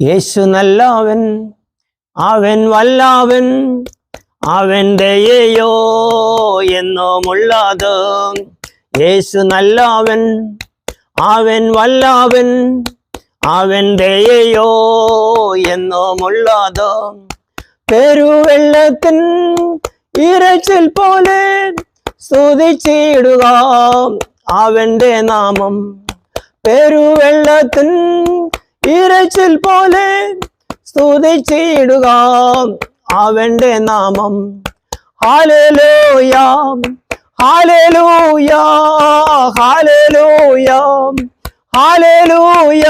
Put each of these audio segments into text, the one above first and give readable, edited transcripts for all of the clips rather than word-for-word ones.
യേശു നല്ലവൻ, അവൻ വല്ലവൻ, അവൻ ദയയോ എന്നുമുള്ളത്. യേശു നല്ലവൻ, അവൻ വല്ലവൻ, അവൻ ദയയോ എന്നുമുള്ളത്. പെരുവെള്ളത്തിൻ ഇരച്ചിൽ പോലെ സ്തുതിച്ചിടുക അവന്റെ നാമം. പെരുവെള്ളത്തിൻ ഇരച്ചിൽ പോലെ സ്തുതിച്ചിടുക അവന്റെ നാമം. Hallelujah hallelujah hallelujah hallelujah.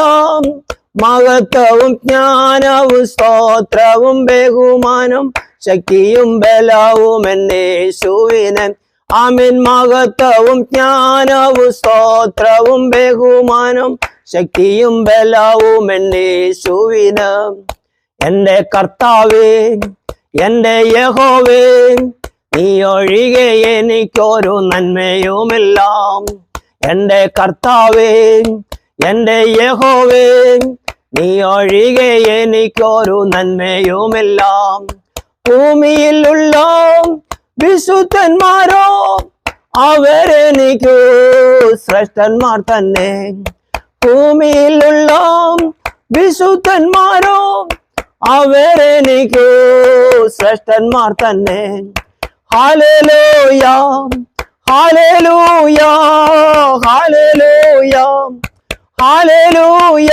മഹത്വവും ജ്ഞാനവും സ്തോത്രവും ബഹുമാനം ശക്തിയും ബലവും യേശുവിന്. ആമേൻ. മഹത്വവും ജ്ഞാനവും സ്തോത്രവും ബഹുമാനം ശക്തിയും ബലവും യേശുവിന്. എൻ്റെ കർത്താവേ, എൻ്റെ യഹോവേ, നീ ഒഴികെ എനിക്കൊരു നന്മയുമില്ല. എൻ്റെ കർത്താവേ, എൻ്റെ യഹോവേ, നീ ഒഴികെ എനിക്കൊരു നന്മയുമില്ല. ഭൂമിയിലുള്ള വിശുദ്ധന്മാരോ അവരെനിക്കു ശ്രേഷ്ഠന്മാർ തന്നെ. ഭൂമിയിലുള്ള വിശുദ്ധന്മാരോ അവരെനിക്കു ശ്രേഷ്ഠന്മാർ തന്നെ. Hallelujah hallelujah hallelujah hallelujah.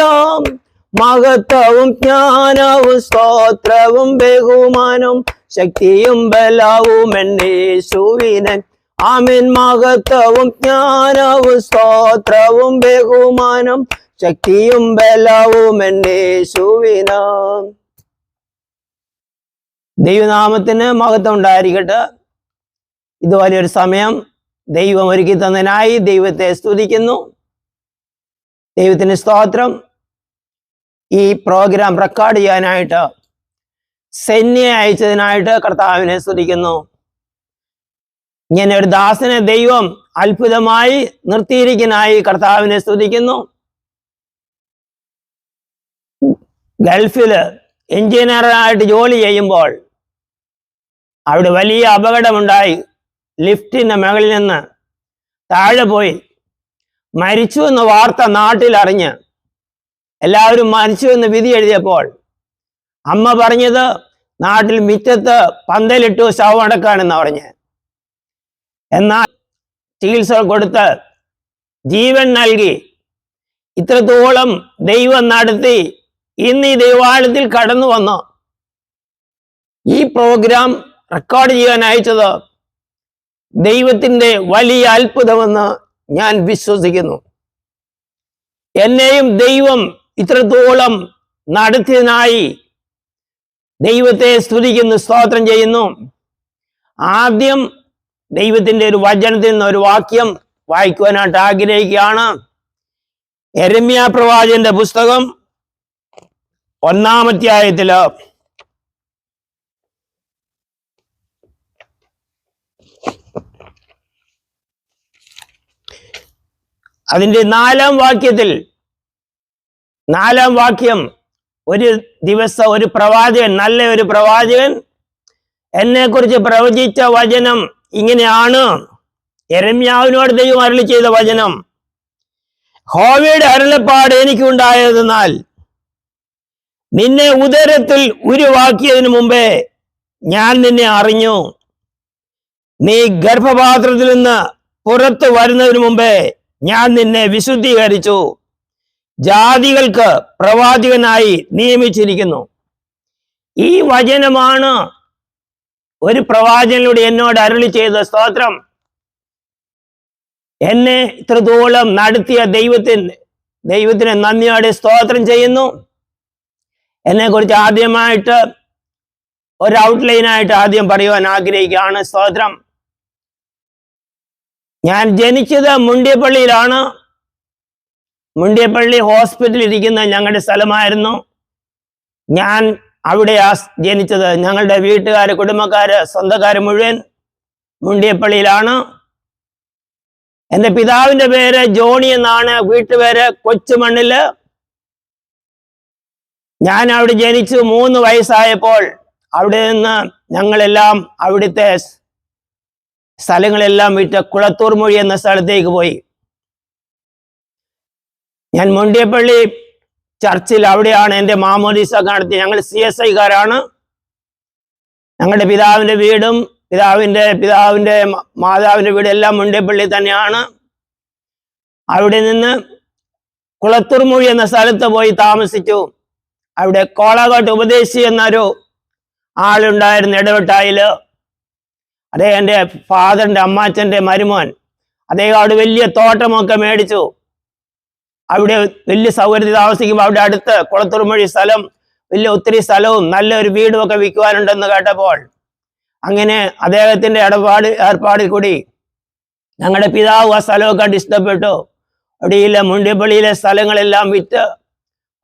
മഹത്വവും ജ്ഞാനവും സ്തോത്രവും ബഹുമാനവും ശക്തിയും ബലവും യേശുവിന്. ആമേൻ. മഹത്വവും ജ്ഞാനവും സ്തോത്രവും ബഹുമാനം ശക്തിയും ബലവും യേശുവിന്. ദൈവനാമത്തിന് മഹത്വം ഉണ്ടായിരിക്കട്ടെ. ഇതുപോലെയൊരു സമയം ദൈവം ഒരുക്കി തന്നതിനായി ദൈവത്തെ സ്തുതിക്കുന്നു. ദൈവത്തിന് സ്തോത്രം. ഈ പ്രോഗ്രാം റെക്കോർഡ് ചെയ്യാനായിട്ട് സെന്യെ അയച്ചതിനായിട്ട് കർത്താവിനെ സ്തുതിക്കുന്നു. ഇങ്ങനെ ഒരു ദാസനെ ദൈവം അത്ഭുതമായി നിർത്തിയിരിക്കാനായി കർത്താവിനെ സ്തുതിക്കുന്നു. ഗൾഫില് എഞ്ചിനീയറായിട്ട് ജോലി ചെയ്യുമ്പോൾ അവിടെ വലിയ അപകടമുണ്ടായി. ലിഫ്റ്റിന്റെ മുകളിൽ നിന്ന് താഴെ പോയി മരിച്ചു എന്ന വാർത്ത നാട്ടിൽ അറിഞ്ഞ് എല്ലാവരും മരിച്ചു എന്ന് വിധി എഴുതിയപ്പോൾ അമ്മ പറഞ്ഞത് നാട്ടിൽ മിറ്റത്ത് പന്തലിട്ടു ശവമടക്കാണെന്ന് പറഞ്ഞ്. എന്നാൽ ചികിത്സ കൊടുത്ത് ജീവൻ നൽകി ഇത്രത്തോളം ദൈവം നടത്തി ഇന്ന് ഈ ദൈവാലയത്തിൽ കടന്നു വന്നു. ഈ പ്രോഗ്രാം റെക്കോർഡ് ചെയ്യാൻ അയച്ചത് ദൈവത്തിൻ്റെ വലിയ അത്ഭുതമെന്ന് ഞാൻ വിശ്വസിക്കുന്നു. എന്നെയും ദൈവം ഇത്രത്തോളം നടത്തിയതിനായി ദൈവത്തെ സ്തുതിക്കുന്നു, സ്തോത്രം ചെയ്യുന്നു. ആദ്യം ദൈവത്തിൻ്റെ ഒരു വചനത്തിൽ നിന്ന് ഒരു വാക്യം വായിക്കുവാനായിട്ട് ആഗ്രഹിക്കുകയാണ്. യെരമ്യാ പ്രവാചകന്റെ പുസ്തകം 1-ാം അധ്യായത്തില് അതിൻ്റെ 4-ാം വാക്യത്തിൽ 4-ാം വാക്യം, ഒരു ദിവസം ഒരു പ്രവാചകൻ, നല്ല ഒരു പ്രവാചകൻ എന്നെക്കുറിച്ച് പ്രവചിച്ച വചനം ഇങ്ങനെയാണ്. യെരമ്യാവിനോട് ദൈവം അരുളി ചെയ്ത വചനം: യഹോവയുടെ അരുളപ്പാട് എനിക്കുണ്ടായതെന്നാൽ നിന്നെ ഉദരത്തിൽ ഉരുവാക്കിയതിനു മുമ്പേ ഞാൻ നിന്നെ അറിഞ്ഞു. നീ ഗർഭപാത്രത്തിൽ നിന്ന് പുറത്തു വരുന്നതിന് മുമ്പേ ഞാൻ നിന്നെ വിശുദ്ധീകരിച്ചു. ജാതികൾക്ക് പ്രവാചകനായി നിയമിച്ചിരിക്കുന്നു. ഈ വചനമാണ് ഒരു പ്രവാചകനിലൂടെ എന്നോട് അരുളി ചെയ്ത സ്തോത്രം. എന്നെ ഇത്രത്തോളം നടത്തിയ ദൈവത്തിന് നന്ദിയോടെ സ്തോത്രം ചെയ്യുന്നു. എന്നെക്കുറിച്ച് ആദ്യമായിട്ട് ഒരു ഔട്ട്ലൈനായിട്ട് ആദ്യം പറയുവാൻ ആഗ്രഹിക്കുകയാണ്. സ്തോത്രം. ഞാൻ ജനിച്ചത് മുണ്ടിയപ്പള്ളിയിലാണ്. മുണ്ടിയപ്പള്ളി ഹോസ്പിറ്റലിൽ ഇരിക്കുന്ന ഞങ്ങളുടെ സ്ഥലമായിരുന്നു. ഞാൻ അവിടെയാ ജനിച്ചത്. ഞങ്ങളുടെ വീട്ടുകാര്, കുടുംബക്കാര്, സ്വന്തക്കാര് മുഴുവൻ മുണ്ടിയപ്പള്ളിയിലാണ്. എൻ്റെ പിതാവിൻ്റെ പേര് ജോണി എന്നാണ്. വീട്ടുപേര് കൊച്ചുമണ്ണില്. ഞാൻ അവിടെ ജനിച്ചു 3 വയസ്സായപ്പോൾ അവിടെ നിന്ന് ഞങ്ങളെല്ലാം അവിടുത്തെ സ്ഥലങ്ങളെല്ലാം വിട്ട് കുളത്തൂർ മൊഴി എന്ന സ്ഥലത്തേക്ക് പോയി. ഞാൻ മുണ്ടിയപ്പള്ളി ചർച്ചിൽ അവിടെയാണ് എൻ്റെ മാമോദീസ നടത്തി. ഞങ്ങൾ CSI-കാരാണ്. ഞങ്ങളുടെ പിതാവിൻ്റെ വീടും പിതാവിൻ്റെ മാതാവിൻ്റെ വീടും എല്ലാം മുണ്ടിയപ്പള്ളി തന്നെയാണ്. അവിടെ നിന്ന് കുളത്തൂർ മൊഴി എന്ന സ്ഥലത്ത് പോയി താമസിച്ചു. അവിടെ കോളാകോട്ട് ഉപദേശി എന്നൊരു ആളുണ്ടായിരുന്നു ഇടവെട്ടായിൽ. അദ്ദേഹം എൻ്റെ ഫാദറിൻ്റെ അമ്മാച്ചൻ്റെ മരുമോൻ. അദ്ദേഹം അവിടെ വലിയ തോട്ടമൊക്കെ മേടിച്ചു. അവിടെ വലിയ സൗകര്യത്തിൽ താമസിക്കുമ്പോൾ അവിടെ അടുത്ത് കുളത്തൂർ മൊഴി സ്ഥലം വലിയ ഒത്തിരി സ്ഥലവും നല്ലൊരു വീടും ഒക്കെ വിൽക്കുവാനുണ്ടെന്ന് കേട്ടപ്പോൾ അങ്ങനെ അദ്ദേഹത്തിൻ്റെ ഏർപ്പാടിൽ കൂടി ഞങ്ങളുടെ പിതാവ് ആ സ്ഥലമൊക്കെ കണ്ട് ഇഷ്ടപ്പെട്ടു. അവിടെയിലെ മുണ്ടിയപ്പള്ളിയിലെ സ്ഥലങ്ങളെല്ലാം വിറ്റ്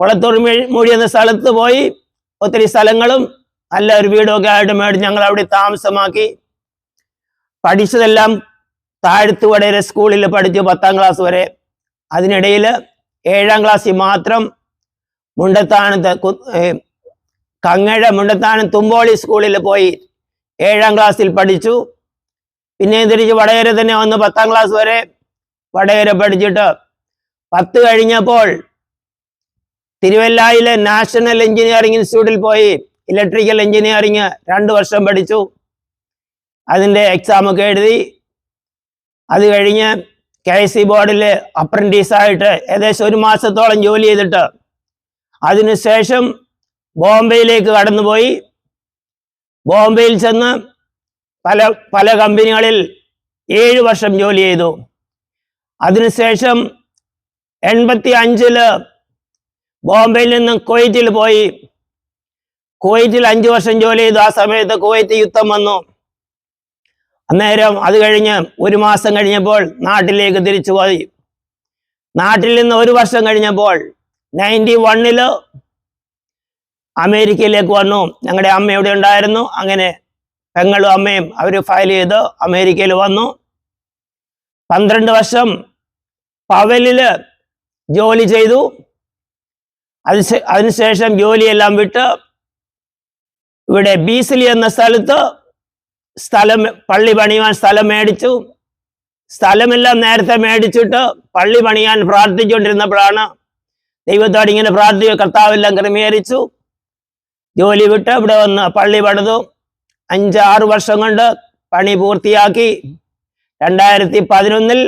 കുളത്തൂർ മൊഴി എന്ന സ്ഥലത്ത് പോയി ഒത്തിരി സ്ഥലങ്ങളും നല്ല ഒരു വീടൊക്കെ ആയിട്ട് മേടിച്ച് ഞങ്ങൾ അവിടെ താമസമാക്കി. പഠിച്ചതെല്ലാം താഴ്ത്തുവടയിലെ സ്കൂളിൽ പഠിച്ചു 10ാം ക്ലാസ് വരെ. അതിനിടയിൽ 7ാം ക്ലാസ്സിൽ മാത്രം മുണ്ടത്താനം തുമ്പോളി സ്കൂളിൽ പോയി 7ാം ക്ലാസ്സിൽ പഠിച്ചു. പിന്നെ തിരിച്ച് വടകര തന്നെ വന്ന് 10ാം ക്ലാസ് വരെ വടകര പഠിച്ചിട്ട് 10 കഴിഞ്ഞപ്പോൾ തിരുവല്ലയിലെ നാഷണൽ എഞ്ചിനീയറിംഗ് ഇൻസ്റ്റിറ്റ്യൂട്ടിൽ പോയി ഇലക്ട്രിക്കൽ എഞ്ചിനീയറിംഗ് 2 വർഷം പഠിച്ചു. അതിൻ്റെ എക്സാമൊക്കെ എഴുതി. അത് കഴിഞ്ഞ് KC ബോർഡിൽ അപ്രൻറ്റീസായിട്ട് ഏകദേശം 1 മാസത്തോളം ജോലി ചെയ്തിട്ട് അതിനുശേഷം ബോംബെയിലേക്ക് കടന്നുപോയി. ബോംബെയിൽ ചെന്ന് പല കമ്പനികളിൽ 7 വർഷം ജോലി ചെയ്തു. അതിനുശേഷം 85-ൽ ബോംബെയിൽ നിന്നും കുവൈറ്റിൽ പോയി. കുവൈറ്റിൽ 5 വർഷം ജോലി ചെയ്തു. ആ സമയത്ത് കുവൈറ്റ് യുദ്ധം വന്നു. അന്നേരം അത് കഴിഞ്ഞ് 1 മാസം കഴിഞ്ഞപ്പോൾ നാട്ടിലേക്ക് തിരിച്ചു പോയി. നാട്ടിൽ നിന്ന് 1 വർഷം കഴിഞ്ഞപ്പോൾ 91-ൽ അമേരിക്കയിലേക്ക് വന്നു. ഞങ്ങളുടെ അമ്മ ഇവിടെ ഉണ്ടായിരുന്നു. അങ്ങനെ പെങ്ങളും അമ്മയും അവർ ഫയൽ ചെയ്ത് അമേരിക്കയിൽ വന്നു. 12 വർഷം പവലിൽ ജോലി ചെയ്തു. അതിനുശേഷം ജോലിയെല്ലാം വിട്ട് ഇവിടെ ബീസിലി എന്ന സ്ഥലത്ത് പള്ളി പണിയാൻ സ്ഥലം മേടിച്ചു. സ്ഥലമെല്ലാം നേരത്തെ മേടിച്ചിട്ട് പള്ളി പണിയാൻ പ്രാർത്ഥിച്ചുകൊണ്ടിരുന്നപ്പോഴാണ് ദൈവത്തോട് ഇങ്ങനെ പ്രാർത്ഥിച്ചു. കർത്താവെല്ലാം ക്രമീകരിച്ചു. ജോലി വിട്ട് ഇവിടെ വന്ന് പള്ളി പണിതു. 5-6 വർഷം കൊണ്ട് പണി പൂർത്തിയാക്കി. 2011-ൽ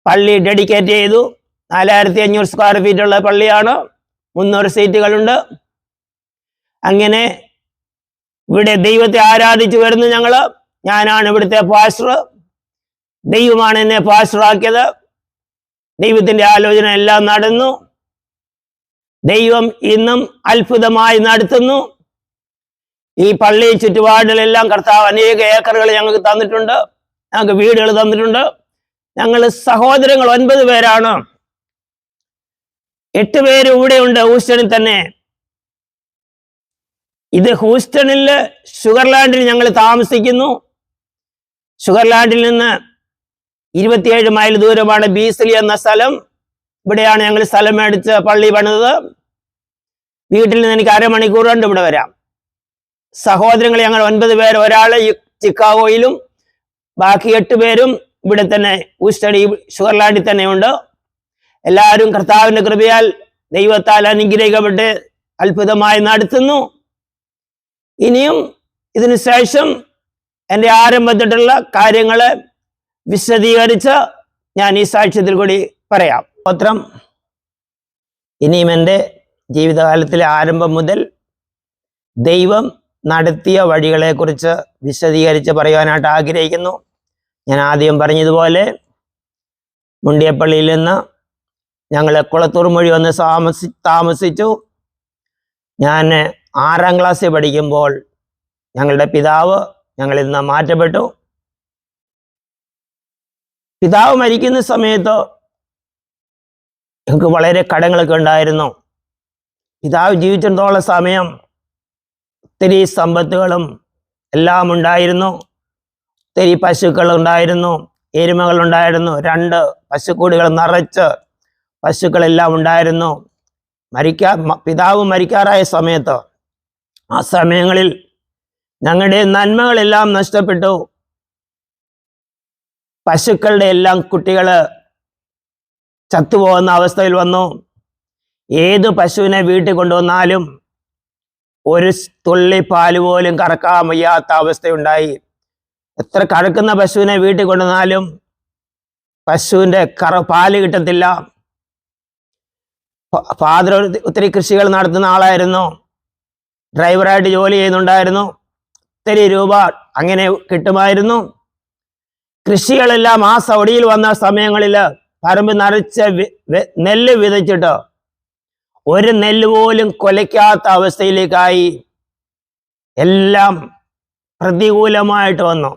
പള്ളി ഡെഡിക്കേറ്റ് ചെയ്തു. 4500 സ്ക്വയർ ഫീറ്റുള്ള പള്ളിയാണ്. 300 സീറ്റുകളുണ്ട്. അങ്ങനെ ഇവിടെ ദൈവത്തെ ആരാധിച്ചു വരുന്നു ഞങ്ങൾ. ഞാനാണ് ഇവിടുത്തെ പാസ്റ്റർ. ദൈവമാണ് എന്നെ പാസ്റ്ററാക്കിയത്. ദൈവത്തിൻ്റെ ആലോചന എല്ലാം നടന്നു. ദൈവം ഇന്നും അത്ഭുതമായി നടത്തുന്നു. ഈ പള്ളി ചുറ്റുപാടിലെല്ലാം കർത്താവ് അനേക ഏക്കറുകൾ ഞങ്ങൾക്ക് തന്നിട്ടുണ്ട്. ഞങ്ങൾക്ക് വീടുകൾ തന്നിട്ടുണ്ട്. ഞങ്ങൾ സഹോദരങ്ങൾ 9 പേരാണ്. 8 പേര് ഇവിടെയുണ്ട് ഹൂസ്റ്റണിൽ തന്നെ. ഇത് ഹൂസ്റ്റണിൽ ഷുഗർലാൻഡിൽ ഞങ്ങൾ താമസിക്കുന്നു. ഷുഗർലാൻഡിൽ നിന്ന് 27 മൈൽ ദൂരമാണ് ബീസിലി എന്ന സ്ഥലം. ഇവിടെയാണ് ഞങ്ങൾ സ്ഥലം മേടിച്ച് പള്ളി പണിതത്. വീട്ടിൽ നിന്ന് എനിക്ക് 1/2 മണിക്കൂർ കൊണ്ട് ഇവിടെ വരാം. സഹോദരങ്ങൾ ഞങ്ങൾ 9 പേർ. ഒരാൾ ചിക്കാഗോയിലും ബാക്കി 8 പേരും ഇവിടെ തന്നെ ഹൂസ്റ്റണി ഷുഗർലാൻഡിൽ തന്നെയുണ്ട്. എല്ലാവരും കർത്താവിൻ്റെ കൃപയാൽ ദൈവത്താൽ അനുഗ്രഹിക്കപ്പെട്ട് അത്ഭുതമായി നടത്തുന്നു. ഇനിയും ഇതിനു ശേഷം എൻ്റെ ആരംഭത്തിലുള്ള കാര്യങ്ങൾ വിശദീകരിച്ച് ഞാൻ ഈ സാക്ഷ്യത്തിൽ കൂടി പറയാം. പത്രം ഇനിയും എൻ്റെ ജീവിതകാലത്തിലെ ആരംഭം മുതൽ ദൈവം നടത്തിയ വഴികളെക്കുറിച്ച് വിശദീകരിച്ച് പറയുവാനായിട്ട് ആഗ്രഹിക്കുന്നു. ഞാൻ ആദ്യം പറഞ്ഞതുപോലെ മുണ്ടിയപ്പള്ളിയിൽ നിന്ന് ഞങ്ങൾ കുളത്തൂർ മൊഴി വന്ന് താമസിച്ചു. ഞാൻ 6ാം ക്ലാസ്സിൽ പഠിക്കുമ്പോൾ ഞങ്ങളുടെ പിതാവ് ഞങ്ങളിൽ നിന്ന് മാറ്റപ്പെട്ടു. പിതാവ് മരിക്കുന്ന സമയത്ത് ഞങ്ങൾക്ക് വളരെ കടങ്ങളൊക്കെ ഉണ്ടായിരുന്നു. പിതാവ് ജീവിച്ചിടത്തോളം സമയം ഒത്തിരി സമ്പത്തുകളും എല്ലാം ഉണ്ടായിരുന്നു. ഒത്തിരി പശുക്കളുണ്ടായിരുന്നു, എരുമകളുണ്ടായിരുന്നു, 2 പശുക്കൂടുകൾ നിറച്ച് പശുക്കളെല്ലാം ഉണ്ടായിരുന്നു. പിതാവ് മരിക്കാറായ സമയത്ത്, ആ സമയങ്ങളിൽ ഞങ്ങളുടെ നന്മകളെല്ലാം നഷ്ടപ്പെട്ടു. പശുക്കളുടെ എല്ലാം കുട്ടികൾ ചത്തുപോകുന്ന അവസ്ഥയിൽ വന്നു. ഏത് പശുവിനെ വീട്ടിൽ കൊണ്ടുവന്നാലും ഒരു തുള്ളി പാല് പോലും കറക്കാൻ വയ്യാത്ത അവസ്ഥയുണ്ടായി. എത്ര കറക്കുന്ന പശുവിനെ വീട്ടിൽ കൊണ്ടുവന്നാലും പശുവിൻ്റെ പാല് കിട്ടത്തില്ല. ഫാദർ ഒത്തിരി കൃഷികൾ നടത്തുന്ന ആളായിരുന്നു, ഡ്രൈവറായിട്ട് ജോലി ചെയ്യുന്നുണ്ടായിരുന്നു. ഒത്തിരി രൂപ അങ്ങനെ കിട്ടുമായിരുന്നു. കൃഷികളെല്ലാം ആ സൗദിയിൽ വന്ന സമയങ്ങളിൽ പറമ്പ് നിറച്ച നെല്ല് വിതച്ചിട്ട് ഒരു നെല്ല് പോലും കൊലയ്ക്കാത്ത അവസ്ഥയിലേക്കായി. എല്ലാം പ്രതികൂലമായിട്ട് വന്നു.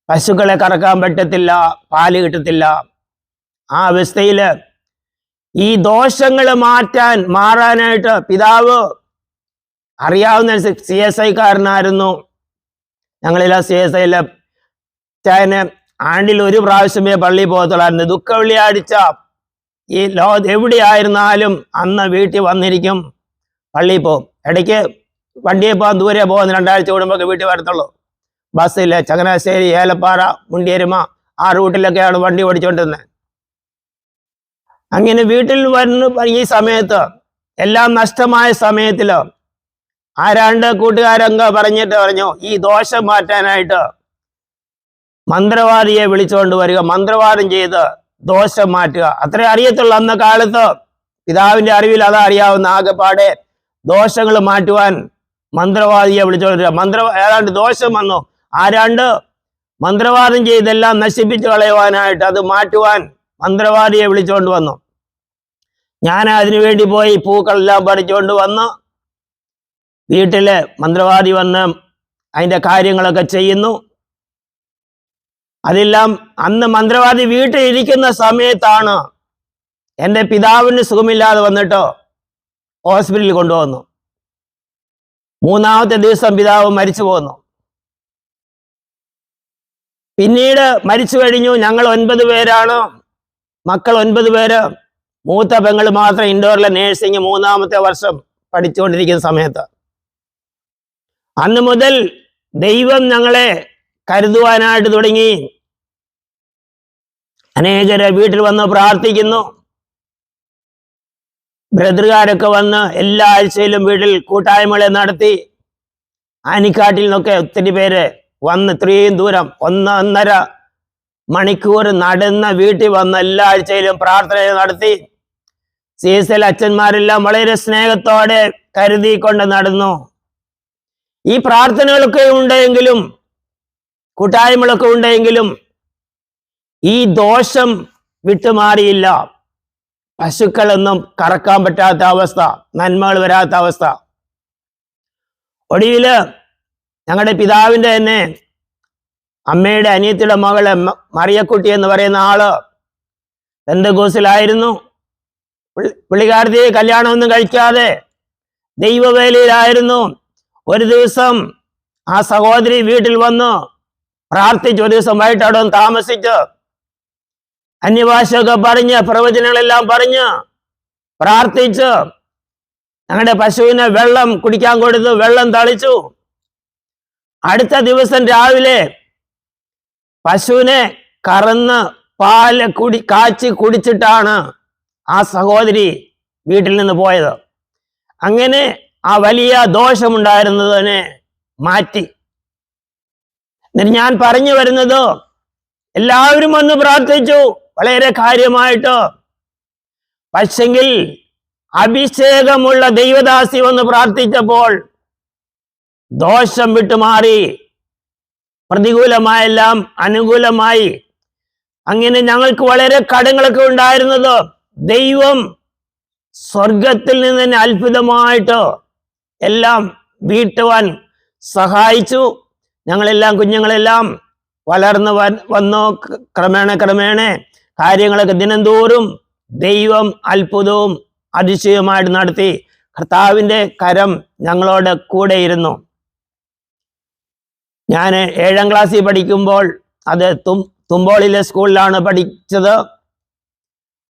പശുക്കളെ കറക്കാൻ പറ്റത്തില്ല, പാല് കിട്ടത്തില്ല. ആ അവസ്ഥയിൽ ഈ ദോഷങ്ങൾ മാറാനായിട്ട് പിതാവ് അറിയാവുന്ന CSI കാരനായിരുന്നു. ഞങ്ങളെല്ലാം CSI ആണ്ടിൽ ഒരു പ്രാവശ്യമേ പള്ളിയിൽ പോകത്തുള്ളായിരുന്നു. ദുഃഖ വെള്ളിയാഴ്ച ഈ എവിടെയായിരുന്നാലും അന്ന് വീട്ടിൽ വന്നിരിക്കും, പള്ളിയിൽ പോകും. ഇടയ്ക്ക് വണ്ടിയെ പോകാൻ ദൂരെ പോകുന്ന 2 ആഴ്ച കൂടുമ്പോൾ വീട്ടിൽ വരത്തുള്ളൂ. ബസ്സിൽ ചങ്ങനാശ്ശേരി, ഏലപ്പാറ, മുണ്ടിയരുമ ആ റൂട്ടിലൊക്കെയാണ് വണ്ടി ഓടിച്ചുകൊണ്ടിരുന്നത്. അങ്ങനെ വീട്ടിൽ ഈ സമയത്ത് എല്ലാം നഷ്ടമായ സമയത്തിൽ ആരാണ്ട് കൂട്ടുകാരങ്ക പറഞ്ഞു ഈ ദോഷം മാറ്റാനായിട്ട് മന്ത്രവാദിയെ വിളിച്ചുകൊണ്ട് വരിക, മന്ത്രവാദം ചെയ്ത് ദോഷം മാറ്റുക. അത്രേ അറിയത്തുള്ളൂ. അന്ന കാലത്ത് പിതാവിന്റെ അറിവിൽ അതാ അറിയാവുന്ന. ആകെപ്പാടെ ദോഷങ്ങൾ മാറ്റുവാൻ മന്ത്രവാദിയെ വിളിച്ചുകൊണ്ട് വരിക. ഏതാണ്ട് ദോഷം വന്നു, ആരാണ്ട് മന്ത്രവാദം ചെയ്തെല്ലാം നശിപ്പിച്ചു കളയുവാനായിട്ട്, അത് മാറ്റുവാൻ മന്ത്രവാദിയെ വിളിച്ചുകൊണ്ട് വന്നു. ഞാൻ അതിനുവേണ്ടി പോയി പൂക്കളെല്ലാം പറിച്ചുകൊണ്ട് വന്ന് വീട്ടില് മന്ത്രവാദി വന്ന് അതിൻ്റെ കാര്യങ്ങളൊക്കെ ചെയ്യുന്നു. അതെല്ലാം അന്ന് മന്ത്രവാദി വീട്ടിൽ ഇരിക്കുന്ന സമയത്താണ് എൻ്റെ പിതാവിന് സുഖമില്ലാതെ വന്നിട്ട് ഹോസ്പിറ്റലിൽ കൊണ്ടുവന്നു. 3-ാമത്തെ ദിവസം പിതാവ് മരിച്ചു പോന്നു. പിന്നീട് മരിച്ചു കഴിഞ്ഞു. ഞങ്ങൾ 9 പേരാണ്, മക്കൾ 9 പേര്. മൂത്ത പെങ്ങൾ മാത്രം ഇൻഡോറിലെ നേഴ്സിംഗ് 3-ാമത്തെ വർഷം പഠിച്ചുകൊണ്ടിരിക്കുന്ന സമയത്ത്. അന്ന് മുതൽ ദൈവം ഞങ്ങളെ കരുതുവാനായിട്ട് തുടങ്ങി. അനേകരെ വീട്ടിൽ വന്ന് പ്രാർത്ഥിക്കുന്നു. ബ്രദറുകാരൊക്കെ വന്ന് എല്ലാ ആഴ്ചയിലും വീട്ടിൽ കൂട്ടായ്മകളെ നടത്തി. ആനിക്കാട്ടിൽ നിന്നൊക്കെ ഒത്തിരി പേര് വന്ന് ഇത്രയും ദൂരം 1.5 മണിക്കൂർ നടന്ന് വീട്ടിൽ വന്ന് എല്ലാ ആഴ്ചയിലും പ്രാർത്ഥന നടത്തി. CSL അച്ഛന്മാരെല്ലാം വളരെ സ്നേഹത്തോടെ കരുതിക്കൊണ്ട് നടന്നു. ഈ പ്രാർത്ഥനകളൊക്കെ ഉണ്ടെങ്കിലും കൂട്ടായ്മകളൊക്കെ ഉണ്ടെങ്കിലും ഈ ദോഷം വിട്ടുമാറിയില്ല. പശുക്കളൊന്നും കറക്കാൻ പറ്റാത്ത അവസ്ഥ, നന്മകൾ വരാത്ത അവസ്ഥ. ഒടുവില് ഞങ്ങളുടെ പിതാവിൻ്റെ തന്നെ അമ്മയുടെ അനിയത്തിയുടെ മകള് മറിയക്കുട്ടി എന്ന് പറയുന്ന ആള് പെന്തക്കോസ്തിലായിരുന്നു. പുള്ളിക്കാരത്തി കല്യാണമൊന്നും കഴിക്കാതെ ദൈവവേലയിലായിരുന്നു. ഒരു ദിവസം ആ സഹോദരി വീട്ടിൽ വന്ന് പ്രാർത്ഥിച്ചു. ഒരു ദിവസം വൈകിട്ട് അവിടെ ഒന്ന് താമസിച്ച് അന്യഭാഷയൊക്കെ പറഞ്ഞ് പ്രവചനങ്ങളെല്ലാം പറഞ്ഞ് പ്രാർത്ഥിച്ച് ഞങ്ങളുടെ പശുവിനെ വെള്ളം കുടിക്കാൻ കൊടുത്തു, വെള്ളം തളിച്ചു. അടുത്ത ദിവസം രാവിലെ പശുവിനെ കറന്ന് പാല് കാച്ചി കുടിച്ചിട്ടാണ് ആ സഹോദരി വീട്ടിൽ നിന്ന് പോയത്. അങ്ങനെ ആ വലിയ ദോഷമുണ്ടായിരുന്നതിനെ മാറ്റി. എന്നിട്ട് ഞാൻ പറഞ്ഞു വരുന്നത്, എല്ലാവരും വന്ന് പ്രാർത്ഥിച്ചു വളരെ കാര്യമായിട്ട്. പക്ഷെങ്കിൽ അഭിഷേകമുള്ള ദൈവദാസി വന്ന് പ്രാർത്ഥിച്ചപ്പോൾ ദോഷം വിട്ടുമാറി, പ്രതികൂലമായെല്ലാം അനുകൂലമായി. അങ്ങനെ ഞങ്ങൾക്ക് വളരെ കടങ്ങളൊക്കെ ഉണ്ടായിരുന്നത് ദൈവം സ്വർഗത്തിൽ നിന്ന് തന്നെ അത്ഭുതമായിട്ട് എല്ലാം വീട്ടുവാൻ സഹായിച്ചു. ഞങ്ങളെല്ലാം കുഞ്ഞുങ്ങളെല്ലാം വളർന്നു വന്നു. ക്രമേണ കാര്യങ്ങളൊക്കെ ദിനംതോറും ദൈവം അത്ഭുതവും അതിശയവുമായിട്ട് നടത്തി. കർത്താവിൻ്റെ കരം ഞങ്ങളോട് കൂടെയിരുന്നു. ഞാൻ 7ാം ക്ലാസ്സിൽ പഠിക്കുമ്പോൾ, അത് തുമ്പോളിലെ സ്കൂളിലാണ് പഠിച്ചത്.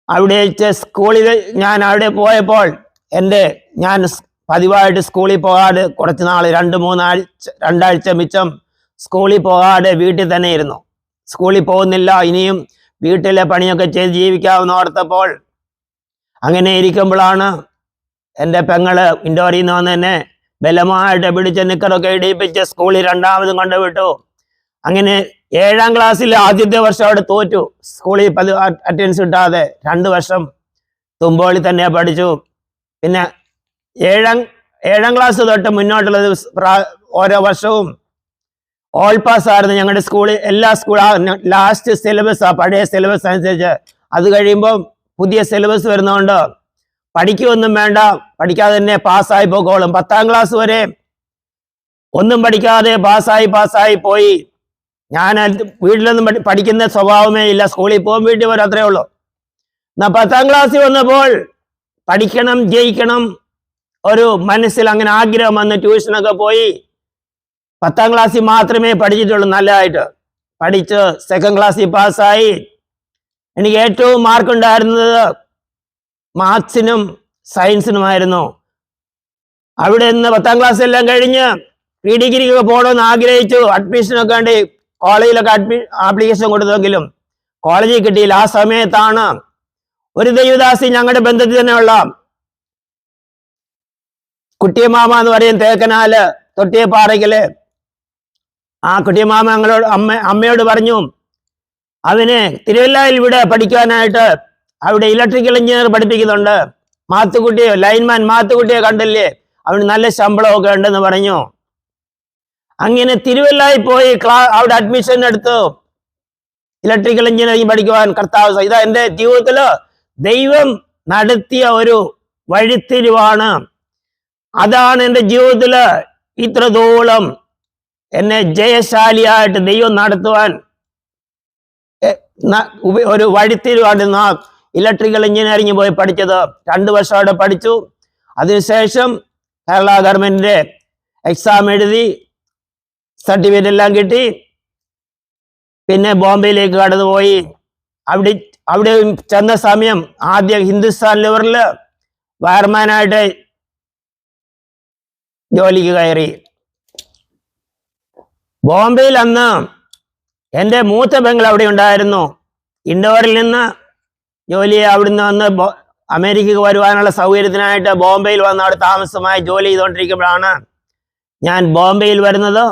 അവിടെ സ്കൂളിൽ ഞാൻ അവിടെ പോയപ്പോൾ ഞാൻ പതിവായിട്ട് സ്കൂളിൽ പോകാതെ കുറച്ച് നാൾ 2-3 മിച്ചം സ്കൂളിൽ പോകാതെ വീട്ടിൽ തന്നെ ഇരുന്നു. സ്കൂളിൽ പോകുന്നില്ല, ഇനിയും വീട്ടിലെ പണിയൊക്കെ ചെയ്ത് ജീവിക്കാമെന്ന് ഓർത്തപ്പോൾ അങ്ങനെ ഇരിക്കുമ്പോഴാണ് എൻ്റെ പെങ്ങള് ഇൻഡോറിൽ നിന്ന് വന്ന് തന്നെ ബലമായിട്ട് പിടിച്ച് നിക്കറൊക്കെ ഇടിപ്പിച്ച് സ്കൂളിൽ 2ാമതും കൊണ്ടുവിട്ടു. അങ്ങനെ 7ാം ക്ലാസ്സിൽ ആദ്യത്തെ വർഷം അവിടെ തോറ്റു. സ്കൂളിൽ അറ്റൻഡൻസ് കിട്ടാതെ 2 വർഷം തുമ്പോളി തന്നെ പഠിച്ചു. പിന്നെ 7ാം ക്ലാസ് തൊട്ട് മുന്നോട്ടുള്ള ഓരോ വർഷവും ഓൾ പാസ് ആയിരുന്നു ഞങ്ങളുടെ സ്കൂളിൽ. എല്ലാ ലാസ്റ്റ് സിലബസാണ്, പഴയ സിലബസ് അനുസരിച്ച്. അത് കഴിയുമ്പോൾ പുതിയ സിലബസ് വരുന്നതുകൊണ്ട് പഠിക്കുകയൊന്നും വേണ്ട, പഠിക്കാതെ തന്നെ പാസ്സായി പോകോളും. 10ാം ക്ലാസ് വരെ ഒന്നും പഠിക്കാതെ പാസ്സായി പോയി. ഞാൻ വീട്ടിലൊന്നും പഠിക്കുന്ന സ്വഭാവമേ ഇല്ല, സ്കൂളിൽ പോകും, വീട്ടിൽ വരും, അത്രേ ഉള്ളൂ. എന്നാൽ 10ാം ക്ലാസ്സിൽ വന്നപ്പോൾ പഠിക്കണം, ജയിക്കണം ഒരു മനസ്സിൽ അങ്ങനെ ആഗ്രഹം വന്ന് ട്യൂഷനൊക്കെ പോയി. 10ാം ക്ലാസ്സിൽ മാത്രമേ പഠിച്ചിട്ടുള്ളൂ, നല്ലതായിട്ട് പഠിച്ച് 2nd ക്ലാസ്സിൽ പാസ്സായി. എനിക്ക് ഏറ്റവും മാർക്കുണ്ടായിരുന്നത് മാത്സിനും സയൻസിനുമായിരുന്നു. അവിടെ നിന്ന് 10ാം ക്ലാസ് എല്ലാം കഴിഞ്ഞ് പ്രീ ഡിഗ്രിക്കൊക്കെ പോകണമെന്ന് ആഗ്രഹിച്ചു. അഡ്മിഷനൊക്കെ വേണ്ടി കോളേജിലൊക്കെ ആപ്ലിക്കേഷൻ കൊടുത്തെങ്കിലും കോളേജിൽ കിട്ടിയില്ല. ആ സമയത്താണ് ഒരു ദൈവദാസി ഞങ്ങളുടെ ബന്ധത്തിൽ തന്നെയുള്ള കുട്ടിയമാമ എന്ന് പറയും, തേക്കനാല് തൊട്ടിയപ്പാറയ്ക്കല്. ആ കുട്ടിയമാമ അമ്മയോട് പറഞ്ഞു, അവന് തിരുവല്ലയിൽ ഇവിടെ പഠിക്കാനായിട്ട് അവിടെ ഇലക്ട്രിക്കൽ എഞ്ചിനീയർ പഠിപ്പിക്കുന്നുണ്ട്, ലൈൻമാൻ മാത്തുക്കുട്ടിയെ കണ്ടില്ലേ, അവന് നല്ല ശമ്പളമൊക്കെ ഉണ്ടെന്ന് പറഞ്ഞു. അങ്ങനെ തിരുവല്ലയിൽ പോയി അവിടെ അഡ്മിഷൻ എടുത്തു ഇലക്ട്രിക്കൽ എഞ്ചിനീയറിംഗ് പഠിക്കുവാൻ. കർത്താവ്, ഇതാ എൻ്റെ ജീവിതത്തില് ദൈവം നടത്തിയ ഒരു വഴിത്തിരിവാണ്. അതാണ് എൻ്റെ ജീവിതത്തില് ഇത്രത്തോളം എന്നെ ജയശാലിയായിട്ട് ദൈവം നടത്തുവാൻ ഒരു വഴിത്തിരിവാണ്. ഇലക്ട്രിക്കൽ എഞ്ചിനീയറിംഗ് പോയി പഠിച്ചത് 2 വർഷം അവിടെ പഠിച്ചു. അതിനുശേഷം കേരള ഗവൺമെന്റിന്റെ എക്സാം എഴുതി സർട്ടിഫിക്കറ്റ് എല്ലാം കിട്ടി. പിന്നെ ബോംബെയിലേക്ക് കടന്നുപോയി. അവിടെ ചെന്ന സമയം ആദ്യം ഹിന്ദുസ്ഥാൻ ലിവറിൽ വയർമാനായിട്ട് ജോലിക്ക് കയറി. ബോംബെയിൽ അന്ന് എൻ്റെ മൂത്ത പെങ്ങൾ അവിടെ ഉണ്ടായിരുന്നു. ഇൻഡോറിൽ നിന്ന് അവിടുന്ന് വന്ന് അമേരിക്കക്ക് വരുവാനുള്ള സൗകര്യത്തിനായിട്ട് ബോംബെയിൽ വന്ന് അവിടെ താമസമായി ജോലി ചെയ്തുകൊണ്ടിരിക്കുമ്പോഴാണ് ഞാൻ ബോംബെയിൽ വരുന്നത്.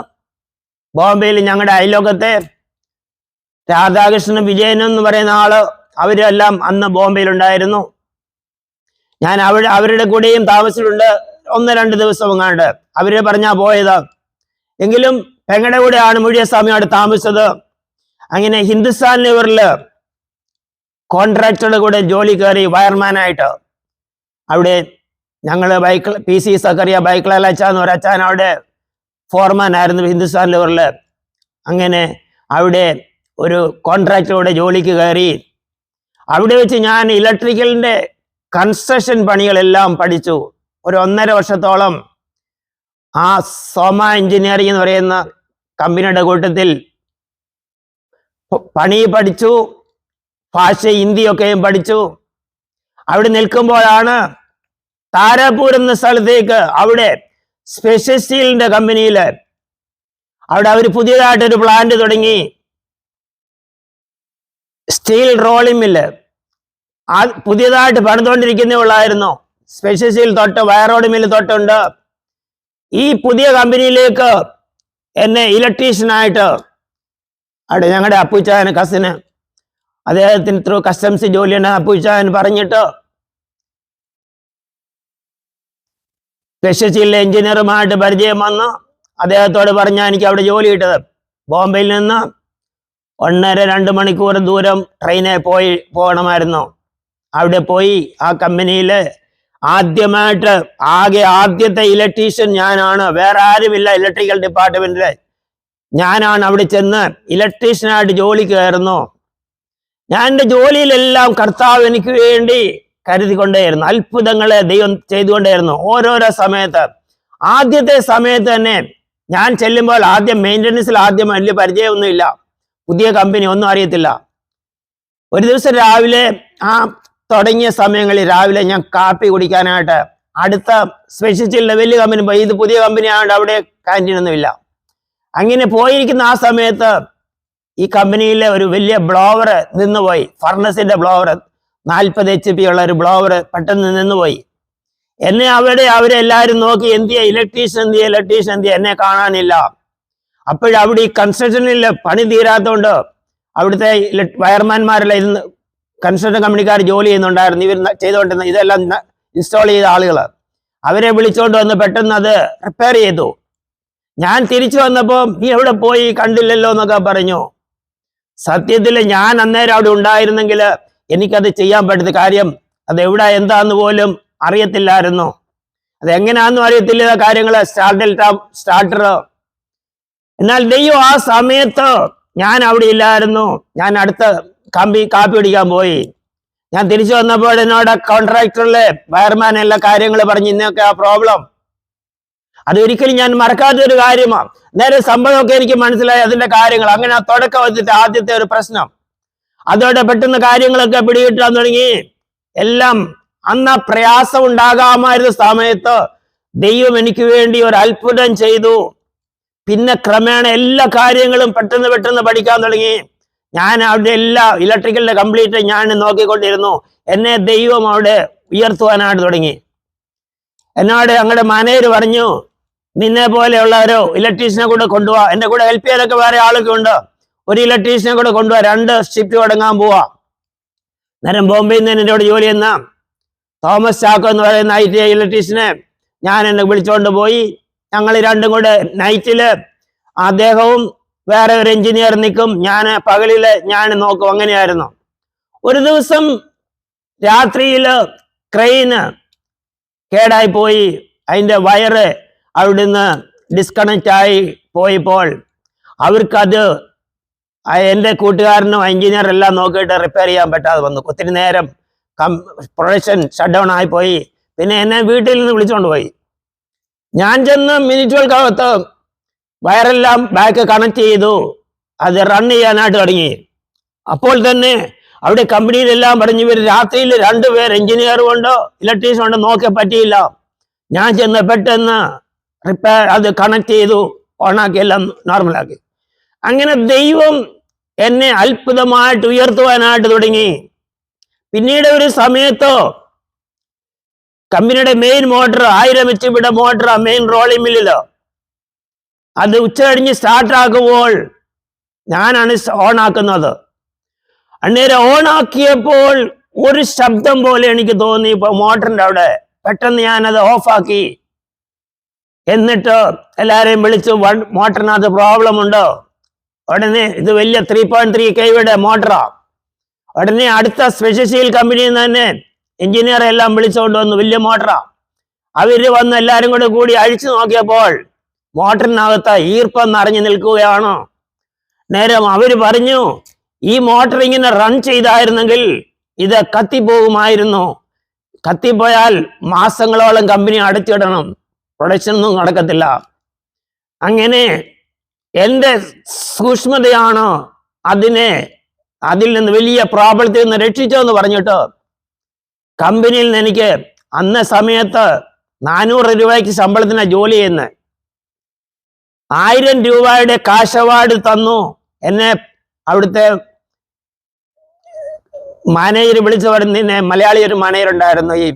ബോംബെയിൽ ഞങ്ങളുടെ അയൽലോകത്തെ രാധാകൃഷ്ണൻ വിജയൻ എന്ന് പറയുന്ന ആള്, അവരെല്ലാം അന്ന് ബോംബെയിൽ ഉണ്ടായിരുന്നു. ഞാൻ അവരുടെ കൂടെയും താമസിച്ചിട്ടുണ്ട് 1-2 ദിവസം എങ്ങാണ്ട്. അവരെ പറഞ്ഞാ പോയത്. എങ്കിലും പെങ്ങളുടെ കൂടെയാണ് മുഴുവൻ സമയം അവിടെ താമസിച്ചത്. അങ്ങനെ ഹിന്ദുസ്ഥാൻ ലിവറില് കോൺട്രാക്ടറുടെ കൂടെ ജോലി കയറി വയർമാനായിട്ട്. അവിടെ ഞങ്ങൾ PC സക്കറിയ ബൈക്കിള അച്ഛാന്ന് ഒരു അച്ഛൻ അവിടെ ഫോർമാൻ ആയിരുന്നു ഹിന്ദുസ്ഥാൻ ലിവറില്. അങ്ങനെ അവിടെ ഒരു കോൺട്രാക്ടറുടെ ജോലിക്ക് കയറി. അവിടെ വെച്ച് ഞാൻ ഇലക്ട്രിക്കലിന്റെ കൺസ്ട്രക്ഷൻ പണികളെല്ലാം പഠിച്ചു. ഒരു 1.5 വർഷത്തോളം ആ സോമ എഞ്ചിനീയറിംഗ് എന്ന് പറയുന്ന കമ്പനിയുടെ കൂട്ടത്തിൽ പണി പഠിച്ചു. ഭാഷ ഹിന്ദിയൊക്കെയും പഠിച്ചു. അവിടെ നിൽക്കുമ്പോഴാണ് താരാപൂർ എന്ന സ്ഥലത്തേക്ക്, അവിടെ സ്പെഷ്യൽ സ്റ്റീലിന്റെ കമ്പനിയിൽ അവിടെ അവർ പുതിയതായിട്ടൊരു പ്ലാന്റ് തുടങ്ങി, സ്റ്റീൽ റോളിംഗ് മില്ല്. പുതിയതായിട്ട് പണിതുകൊണ്ടിരിക്കുന്നേ ഉള്ളായിരുന്നു. സ്പെഷ്യൽ സ്റ്റീൽ തൊട്ട് വയറോഡ് മില്ല് തൊട്ടുണ്ട്. ഈ പുതിയ കമ്പനിയിലേക്ക് എന്നെ ഇലക്ട്രീഷ്യനായിട്ട് അവിടെ ഞങ്ങളുടെ അപ്പുച്ചായന് കസിന്, അദ്ദേഹത്തിന് ത്രൂ കസ്റ്റംസ് ജോലിയാണ്. അപ്പുച്ചായൻ പറഞ്ഞിട്ട് സ്പെഷ്യൽ സ്റ്റീലിലെ എഞ്ചിനീയറുമായിട്ട് പരിചയം വന്നു. അദ്ദേഹത്തോട് പറഞ്ഞാൽ എനിക്ക് അവിടെ ജോലി കിട്ടത്. ബോംബെയിൽ നിന്ന് 1.5-2 മണിക്കൂർ ദൂരം ട്രെയിനെ പോകണമായിരുന്നു. അവിടെ പോയി ആ കമ്പനിയിൽ ആദ്യത്തെ ഇലക്ട്രീഷ്യൻ ഞാനാണ്. വേറെ ആരുമില്ല ഇലക്ട്രിക്കൽ ഡിപ്പാർട്ട്മെന്റില്. ഞാനാണ് അവിടെ ചെന്ന് ഇലക്ട്രീഷ്യനായിട്ട് ജോലി കയറുന്നു. ഞാൻ എൻ്റെ ജോലിയിലെല്ലാം കർത്താവ് എനിക്ക് വേണ്ടി കരുതിക്കൊണ്ടേയിരുന്നു. അത്ഭുതങ്ങളെ ദൈവം ചെയ്തുകൊണ്ടേയിരുന്നു ഓരോരോ സമയത്ത്. ആദ്യത്തെ സമയത്ത് തന്നെ ഞാൻ ചെല്ലുമ്പോൾ മെയിൻ്റനൻസിൽ വലിയ പരിചയമൊന്നുമില്ല, പുതിയ കമ്പനി ഒന്നും അറിയത്തില്ല. ഒരു ദിവസം രാവിലെ തുടങ്ങിയ സമയങ്ങളിൽ രാവിലെ ഞാൻ കാപ്പി കുടിക്കാനായിട്ട് അടുത്ത സ്പെഷ്യൽ വലിയ കമ്പനി പോയി. ഇത് പുതിയ കമ്പനി ആയതുകൊണ്ട് അവിടെ ക്യാൻറ്റീനൊന്നുമില്ല. അങ്ങനെ പോയിരിക്കുന്ന ആ സമയത്ത് ഈ കമ്പനിയിലെ ഒരു വലിയ ബ്ലോവർ നിന്നുപോയി. ഫർണസിന്റെ ബ്ലോവർ 40 HP ഉള്ള ഒരു ബ്ലോവർ പെട്ടെന്ന് നിന്നുപോയി. എന്നെ അവരെല്ലാവരും നോക്കി, എന്തിയാ ഇലക്ട്രീഷ്യൻ എന്തിയാ, എന്നെ കാണാനില്ല. അപ്പോഴവിടെ ഈ കൺസ്ട്രക്ഷനിൽ പണി തീരാത്തതുകൊണ്ട് അവിടുത്തെ വയർമാൻമാരെല്ലാം ഇന്ന് കൺസ്ട്രക്ഷൻ കമ്പനിക്കാർ ജോലി ചെയ്യുന്നുണ്ടായിരുന്നു. ഇവർ ചെയ്തുകൊണ്ടിരുന്ന ഇതെല്ലാം ഇൻസ്റ്റാൾ ചെയ്ത ആളുകൾ അവരെ വിളിച്ചുകൊണ്ട് വന്ന് പെട്ടെന്ന് അത് റിപ്പയർ ചെയ്തു. ഞാൻ തിരിച്ചു വന്നപ്പോൾ നീ എവിടെ പോയി, കണ്ടില്ലല്ലോ എന്നൊക്കെ പറഞ്ഞു. സത്യത്തിൽ ഞാൻ അന്നേരം അവിടെ ഉണ്ടായിരുന്നെങ്കിൽ എനിക്കത് ചെയ്യാൻ പറ്റുന്ന കാര്യം അത് എവിടെ എന്താന്ന് പോലും അറിയത്തില്ലായിരുന്നു. അതെങ്ങനെയാണെന്നും അറിയത്തില്ല കാര്യങ്ങൾ, സ്റ്റാർട്ടർ. എന്നാൽ ദൈവം ആ സമയത്ത് ഞാൻ അവിടെ ഇല്ലായിരുന്നു. ഞാൻ അടുത്ത കാപ്പി പിടിക്കാൻ പോയി. ഞാൻ തിരിച്ചു വന്നപ്പോൾ എന്നോട് കോൺട്രാക്ടറിലെ വയർമാൻ എല്ലാ കാര്യങ്ങൾ പറഞ്ഞ് ഇന്നൊക്കെ ആ പ്രോബ്ലം. അതൊരിക്കലും ഞാൻ മറക്കാത്തൊരു കാര്യമാണ്. നേരെ സംഭവമൊക്കെ എനിക്ക് മനസ്സിലായി അതിന്റെ കാര്യങ്ങൾ. അങ്ങനെ ആ തുടക്കം വെച്ചിട്ട് ആദ്യത്തെ ഒരു പ്രശ്നം, അതോടെ പെട്ടെന്ന് കാര്യങ്ങളൊക്കെ പിടികിട്ടാൻ തുടങ്ങി. എല്ലാം അന്ന് പ്രയാസം ഉണ്ടാകാമായിരുന്ന സമയത്ത് ദൈവം എനിക്ക് വേണ്ടി ഒരു അത്ഭുതം ചെയ്തു. പിന്നെ ക്രമേണ എല്ലാ കാര്യങ്ങളും പെട്ടെന്ന് പഠിക്കാൻ തുടങ്ങി. ഞാൻ അവിടെ എല്ലാ ഇലക്ട്രിക്കലിന്റെ കംപ്ലീറ്റ് ഞാൻ നോക്കിക്കൊണ്ടിരുന്നു. എന്നെ ദൈവം അവിടെ ഉയർത്തുവാനായിട്ട് തുടങ്ങി. എന്നോട് ഞങ്ങളുടെ മാനേജർ പറഞ്ഞു, നിന്നെ പോലെയുള്ള ഒരു ഇലക്ട്രീഷ്യനെ കൂടെ കൊണ്ടുപോവാ, എന്റെ കൂടെ ഹെൽപ്പ് ചെയ്യാനൊക്കെ വേറെ ആളൊക്കെ ഉണ്ട്, ഒരു ഇലക്ട്രീഷ്യനെ കൂടെ കൊണ്ടുപോവാ, 2 ഷിഫ്റ്റ് തുടങ്ങാൻ പോവാ. നേരം ബോംബെയിൽ നിന്ന് എന്നോട് ജോലി ചെയ്യുന്ന തോമസ് ചാക്കോ എന്ന് പറയുന്ന IT ഇലക്ട്രീഷ്യനെ ഞാൻ എന്നെ വിളിച്ചുകൊണ്ട് പോയി. ഞങ്ങൾ രണ്ടും കൂടെ നൈറ്റില് അദ്ദേഹവും വേറെ ഒരു എഞ്ചിനീയർ നിൽക്കും, ഞാൻ പകലില് ഞാൻ നോക്കും. അങ്ങനെയായിരുന്നു. ഒരു ദിവസം രാത്രിയില് ക്രെയിന് കേടായി പോയി. അതിന്റെ വയറ് അവിടുന്ന് ഡിസ്കണക്റ്റ് ആയി പോയപ്പോൾ അവർക്കത് എൻ്റെ കൂട്ടുകാരനും എഞ്ചിനീയർ എല്ലാം നോക്കിയിട്ട് റിപ്പയർ ചെയ്യാൻ പറ്റാതെ വന്നു. ഒത്തിരി നേരം പ്രൊഡക്ഷൻ ഷട്ട് ഡൗൺ ആയിപ്പോയി. പിന്നെ എന്നെ വീട്ടിൽ നിന്ന് വിളിച്ചുകൊണ്ട് പോയി. ഞാൻ ചെന്ന് മിനിറ്റുകൾക്കകത്ത് വയറെല്ലാം ബാക്ക് കണക്ട് ചെയ്തു, അത് റൺ ചെയ്യാനായിട്ട് തുടങ്ങി. അപ്പോൾ തന്നെ അവിടെ കമ്പനിയിലെല്ലാം പറഞ്ഞു, ഇവർ രാത്രിയിൽ 2 പേർ എഞ്ചിനീയറും ഉണ്ട് ഇലക്ട്രീഷ്യൻ ഉണ്ട്, നോക്കാൻ പറ്റിയില്ല. ഞാൻ ചെന്ന് പെട്ടെന്ന് റിപ്പയർ അത് കണക്ട് ചെയ്തു, ഓണാക്കി, എല്ലാം നോർമലാക്കി. അങ്ങനെ ദൈവം എന്നെ അത്ഭുതമായിട്ട് ഉയർത്തുവാനായിട്ട് തുടങ്ങി. പിന്നീട് ഒരു സമയത്ത് കമ്പനിയുടെ main motor 1000 HP motor main rolling മില്ലില് അത് ഉച്ച കഴിഞ്ഞ് സ്റ്റാർട്ടാക്കുമ്പോൾ ഞാനാണ് ഓൺ ആക്കുന്നത്. അന്നേരം ഓൺ ആക്കിയപ്പോൾ ഒരു ശബ്ദം പോലെ എനിക്ക് തോന്നി ഇപ്പൊ മോട്ടറിന്റെ അവിടെ. പെട്ടെന്ന് ഞാനത് ഓഫാക്കി. എന്നിട്ട് എല്ലാരെയും വിളിച്ചു, മോട്ടറിനകത്ത് പ്രോബ്ലം ഉണ്ടോ? ഉടനെ ഇത് വലിയ 3.3 kV മോട്ടറാ. ഉടനെ അടുത്ത സ്പെഷ്യൽ കമ്പനിയിൽ നിന്ന് തന്നെ എഞ്ചിനീയറെ എല്ലാം വിളിച്ചുകൊണ്ട് വന്നു. വലിയ മോട്ടറാ. അവര് വന്ന് എല്ലാരും കൂടി അഴിച്ചു നോക്കിയപ്പോൾ മോട്ടറിനകത്ത് ഈർപ്പം നിറഞ്ഞു നിൽക്കുകയാണ്. നേരം അവര് പറഞ്ഞു, ഈ മോട്ടർ ഇങ്ങനെ റൺ ചെയ്തായിരുന്നെങ്കിൽ ഇത് കത്തിപ്പോകുമായിരുന്നു. കത്തിപ്പോയാൽ മാസങ്ങളോളം കമ്പനി അടച്ചിടണം, പ്രൊഡക്ഷൻ ഒന്നും നടക്കത്തില്ല. അങ്ങനെ എൻ്റെ സൂക്ഷ്മതയാണ് അതിൽ നിന്ന് വലിയ പ്രോബ്ലത്തിൽ നിന്ന് രക്ഷിച്ചോന്ന് പറഞ്ഞിട്ട് കമ്പനിയിൽ നിന്ന് എനിക്ക് അന്ന സമയത്ത് 400 രൂപയ്ക്ക് ശമ്പളത്തിന് ജോലി ചെയ്യുന്നത് 1000 രൂപയുടെ കാശ് അവാർഡ് തന്നു. എന്നെ അവിടുത്തെ മാനേജർ വിളിച്ചു പറഞ്ഞ മലയാളി ഒരു മാനേജർ ഉണ്ടായിരുന്നു, ഈ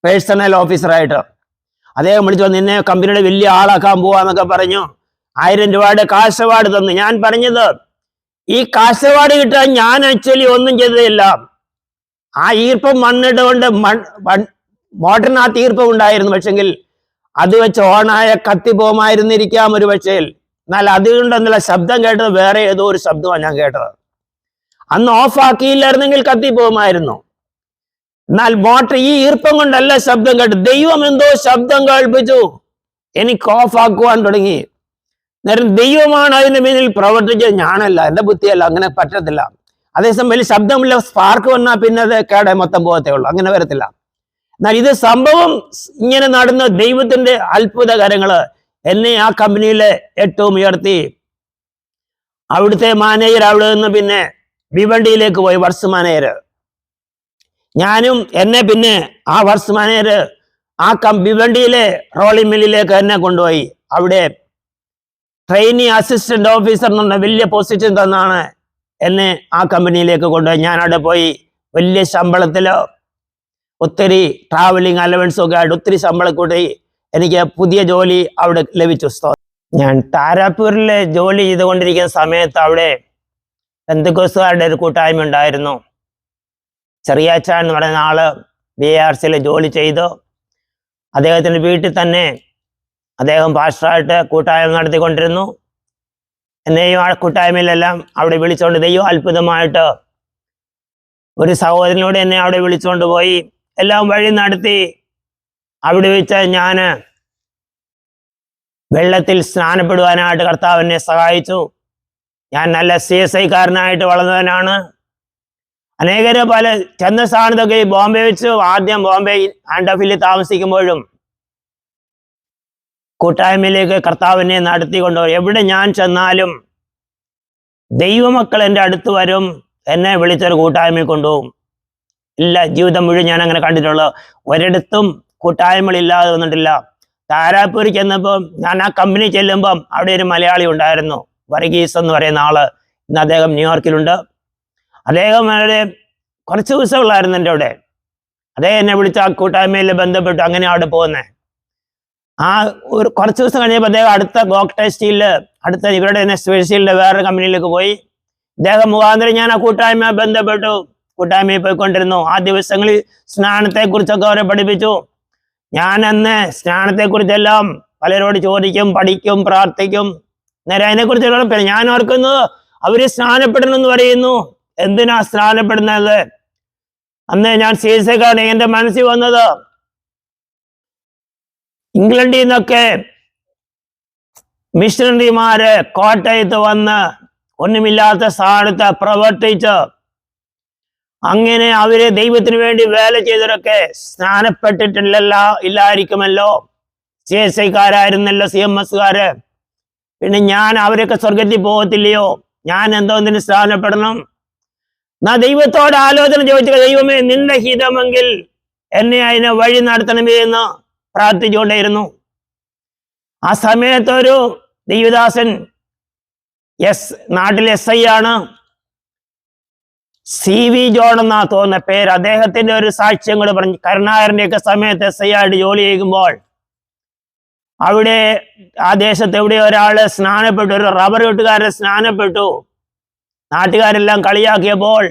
പേഴ്സണൽ ഓഫീസറായിട്ട്. അദ്ദേഹം വിളിച്ചു വന്ന് നിന്നെ കമ്പനിയുടെ വലിയ ആളാക്കാൻ പോവാന്നൊക്കെ പറഞ്ഞു. 1000 രൂപയുടെ കാശ് അവാർഡ് തന്നു. ഞാൻ പറഞ്ഞത്, ഈ കാശ് അവാർഡ് കിട്ടാൻ ഞാൻ ആക്ച്വലി ഒന്നും ചെയ്തതില്ല. ആ ഈർപ്പം മണ്ണിട്ട് കൊണ്ട് മോട്ടറിനകത്ത് ഈർപ്പം ഉണ്ടായിരുന്നു. പക്ഷെങ്കിൽ അത് വെച്ച് ഓണായ കത്തി പോകുമായിരുന്നിരിക്കാം ഒരു പക്ഷേ. എന്നാൽ അതുകൊണ്ടെന്നുള്ള ശബ്ദം കേട്ടത് വേറെ ഏതോ ഒരു ശബ്ദമാണ് ഞാൻ കേട്ടത്. അന്ന് ഓഫ് ആക്കിയില്ലായിരുന്നെങ്കിൽ കത്തി പോകുമായിരുന്നു. എന്നാൽ മോട്ടർ ഈ ഈർപ്പം കൊണ്ടല്ല ശബ്ദം കേട്ടു. ദൈവം എന്തോ ശബ്ദം കേൾപ്പിച്ചു, എനിക്ക് ഓഫ് ആക്കുവാൻ തുടങ്ങി. നേരം ദൈവമാണ് അതിന് പിന്നിൽ പ്രവർത്തിച്ചത്, ഞാനല്ല, എൻ്റെ ബുദ്ധിയല്ല. അങ്ങനെ പറ്റത്തില്ല. അതേസമയം വലിയ ശബ്ദമില്ല, സ്പാർക്ക് വന്നാൽ പിന്നെ അത് കേടെ മൊത്തം പോകത്തേ ഉള്ളൂ, അങ്ങനെ വരത്തില്ല. എന്നാൽ ഇത് സംഭവം ഇങ്ങനെ നടന്ന ദൈവത്തിന്റെ അത്ഭുത കാര്യങ്ങള് എന്നെ ആ കമ്പനിയിലെ ഏറ്റവും ഉയർത്തി. അവിടുത്തെ മാനേജർ അവിടെ നിന്ന് പിന്നെ ഭിവണ്ടിയിലേക്ക് പോയി, വർക്സ് മാനേജർ. ഞാനും എന്നെ പിന്നെ ആ വർക്സ് മാനേജർ ആ ഭിവണ്ടിയിലെ റോളിംഗ് മില്ലിലേക്ക് എന്നെ കൊണ്ടുപോയി. അവിടെ ട്രെയിനി അസിസ്റ്റന്റ് ഓഫീസർ എന്നുള്ള വലിയ പൊസിഷൻ തന്നാണ് എന്നെ ആ കമ്പനിയിലേക്ക് കൊണ്ടുപോയി. ഞാൻ അവിടെ പോയി വലിയ ശമ്പളത്തിലോ ഒത്തിരി ട്രാവലിംഗ് അലവൻസും ഒക്കെ ആയിട്ട് ഒത്തിരി ശമ്പളം കൂട്ടി എനിക്ക് പുതിയ ജോലി അവിടെ ലഭിച്ചു. ഞാൻ താരാപൂരിൽ ജോലി ചെയ്തുകൊണ്ടിരിക്കുന്ന സമയത്ത് അവിടെ പെന്തക്കോസ്തുകാരുടെ ഒരു കൂട്ടായ്മ ഉണ്ടായിരുന്നു. ചെറിയാച്ച എന്ന് പറയുന്ന ആള് BARCയിൽ ജോലി ചെയ്തു. അദ്ദേഹത്തിൻ്റെ വീട്ടിൽ തന്നെ അദ്ദേഹം പാസ്റ്ററായിട്ട് കൂട്ടായ്മ നടത്തിക്കൊണ്ടിരുന്നു. എന്നെയും ആ കൂട്ടായ്മയിലെല്ലാം അവിടെ വിളിച്ചുകൊണ്ട് ദൈവം അത്ഭുതമായിട്ട് ഒരു സഹോദരനോട് എന്നെ അവിടെ വിളിച്ചുകൊണ്ട് പോയി എല്ലാം വഴി നടത്തി. അവിടെ വെച്ച് ഞാൻ വെള്ളത്തിൽ സ്നാനപ്പെടുവാനായിട്ട് കർത്താവ് എന്നെ സഹായിച്ചു. ഞാൻ നല്ല CSI കാരനായിട്ട് വളർന്നവനാണ്. അനേകരെ പല ചെന്ന സ്ഥാനത്തൊക്കെ ബോംബെ വെച്ച് ആദ്യം ബോംബെ ആൻഡോഫിൽ താമസിക്കുമ്പോഴും കൂട്ടായ്മയിലേക്ക് കർത്താവിനെ നടത്തിക്കൊണ്ടുപോയി. എവിടെ ഞാൻ ചെന്നാലും ദൈവമക്കൾ എൻ്റെ അടുത്ത് വരും, എന്നെ വിളിച്ചൊരു കൂട്ടായ്മയിൽ കൊണ്ടുപോകും. ഇല്ല, ജീവിതം മുഴുവൻ ഞാൻ അങ്ങനെ കണ്ടിട്ടുള്ളൂ. ഒരിടത്തും കൂട്ടായ്മകളില്ലാതെ വന്നിട്ടില്ല. താരാപൂരിൽ ചെന്നപ്പം ഞാൻ ആ കമ്പനി ചെല്ലുമ്പം അവിടെ ഒരു മലയാളി ഉണ്ടായിരുന്നു, വർഗീസ് എന്ന് പറയുന്ന ആള്. ഇന്ന് അദ്ദേഹം ന്യൂയോർക്കിലുണ്ട്. അദ്ദേഹം വളരെ കുറച്ച് ദിവസമുള്ളായിരുന്നു എൻ്റെ അവിടെ. അദ്ദേഹം എന്നെ വിളിച്ച് ആ കൂട്ടായ്മയിൽ ബന്ധപ്പെട്ടു. അങ്ങനെ അവിടെ പോകുന്നത്. ആ ഒരു കുറച്ച് ദിവസം കഴിഞ്ഞപ്പോൾ അദ്ദേഹം അടുത്ത ഗോക്ടെ സ്റ്റീലില് അടുത്ത ഇവരുടെ തന്നെ സ്റ്റീലിന്റെ വേറൊരു കമ്പനിയിലേക്ക് പോയി. അദ്ദേഹം മുഖാന്തരം ഞാൻ ആ കൂട്ടായ്മ ബന്ധപ്പെട്ടു. കൂട്ടായ്മയിൽ പോയിക്കൊണ്ടിരുന്നു. ആ ദിവസങ്ങളിൽ സ്നാനത്തെക്കുറിച്ചൊക്കെ അവരെ പഠിപ്പിച്ചു. ഞാൻ അന്ന് സ്നാനത്തെക്കുറിച്ചെല്ലാം പലരോട് ചോദിക്കും, പഠിക്കും, പ്രാർത്ഥിക്കും. നേരെ അതിനെക്കുറിച്ച് ഞാൻ ഓർക്കുന്നത് അവര് സ്നാനപ്പെടണമെന്ന് പറയുന്നു. എന്തിനാ സ്നാനപ്പെടുന്നത്? അന്ന് ഞാൻ CSIക്കാണ്. എൻ്റെ മനസ്സിൽ വന്നത് ഇംഗ്ലണ്ടിൽ നിന്നൊക്കെ മിഷണറിമാര് കോട്ടയത്ത് വന്ന് ഒന്നുമില്ലാത്ത സ്ഥാനത്ത് പ്രവർത്തിച്ച് അങ്ങനെ അവര് ദൈവത്തിന് വേണ്ടി വേല ചെയ്തവരൊക്കെ ഇല്ലായിരിക്കുമല്ലോ. CSIക്കാരായിരുന്നല്ലോ, CMSകാര്. പിന്നെ ഞാൻ അവരൊക്കെ സ്വർഗത്തിൽ പോകത്തില്ലയോ? ഞാൻ എന്തോന്നിന് സ്നാനപ്പെടണം? എന്നാ ദൈവത്തോട് ആലോചന ചോദിച്ച ദൈവമേ, നിന്റെ ഹിതമെങ്കിൽ എന്നെ അതിനെ വഴി നടത്തണമേ എന്ന് പ്രാർത്ഥിച്ചുകൊണ്ടേയിരുന്നു. ആ സമയത്ത് ഒരു ദൈവദാസൻ നാട്ടിലെ SI ആണ്, CV ജോൺ എന്നാ തോന്നുന്ന പേര്. അദ്ദേഹത്തിന്റെ ഒരു സാക്ഷ്യം കൂടെ പറഞ്ഞു. കരുണാകരന്റെ ഒക്കെ സമയത്ത് SI ആയിട്ട് ജോലി ചെയ്യുമ്പോൾ അവിടെ ആ ദേശത്ത് എവിടെ ഒരാള് സ്നാനപ്പെട്ടു, ഒരു റബ്ബർ വെട്ടുകാരൻ സ്നാനപ്പെട്ടു. നാട്ടുകാരെല്ലാം കളിയാക്കിയപ്പോൾ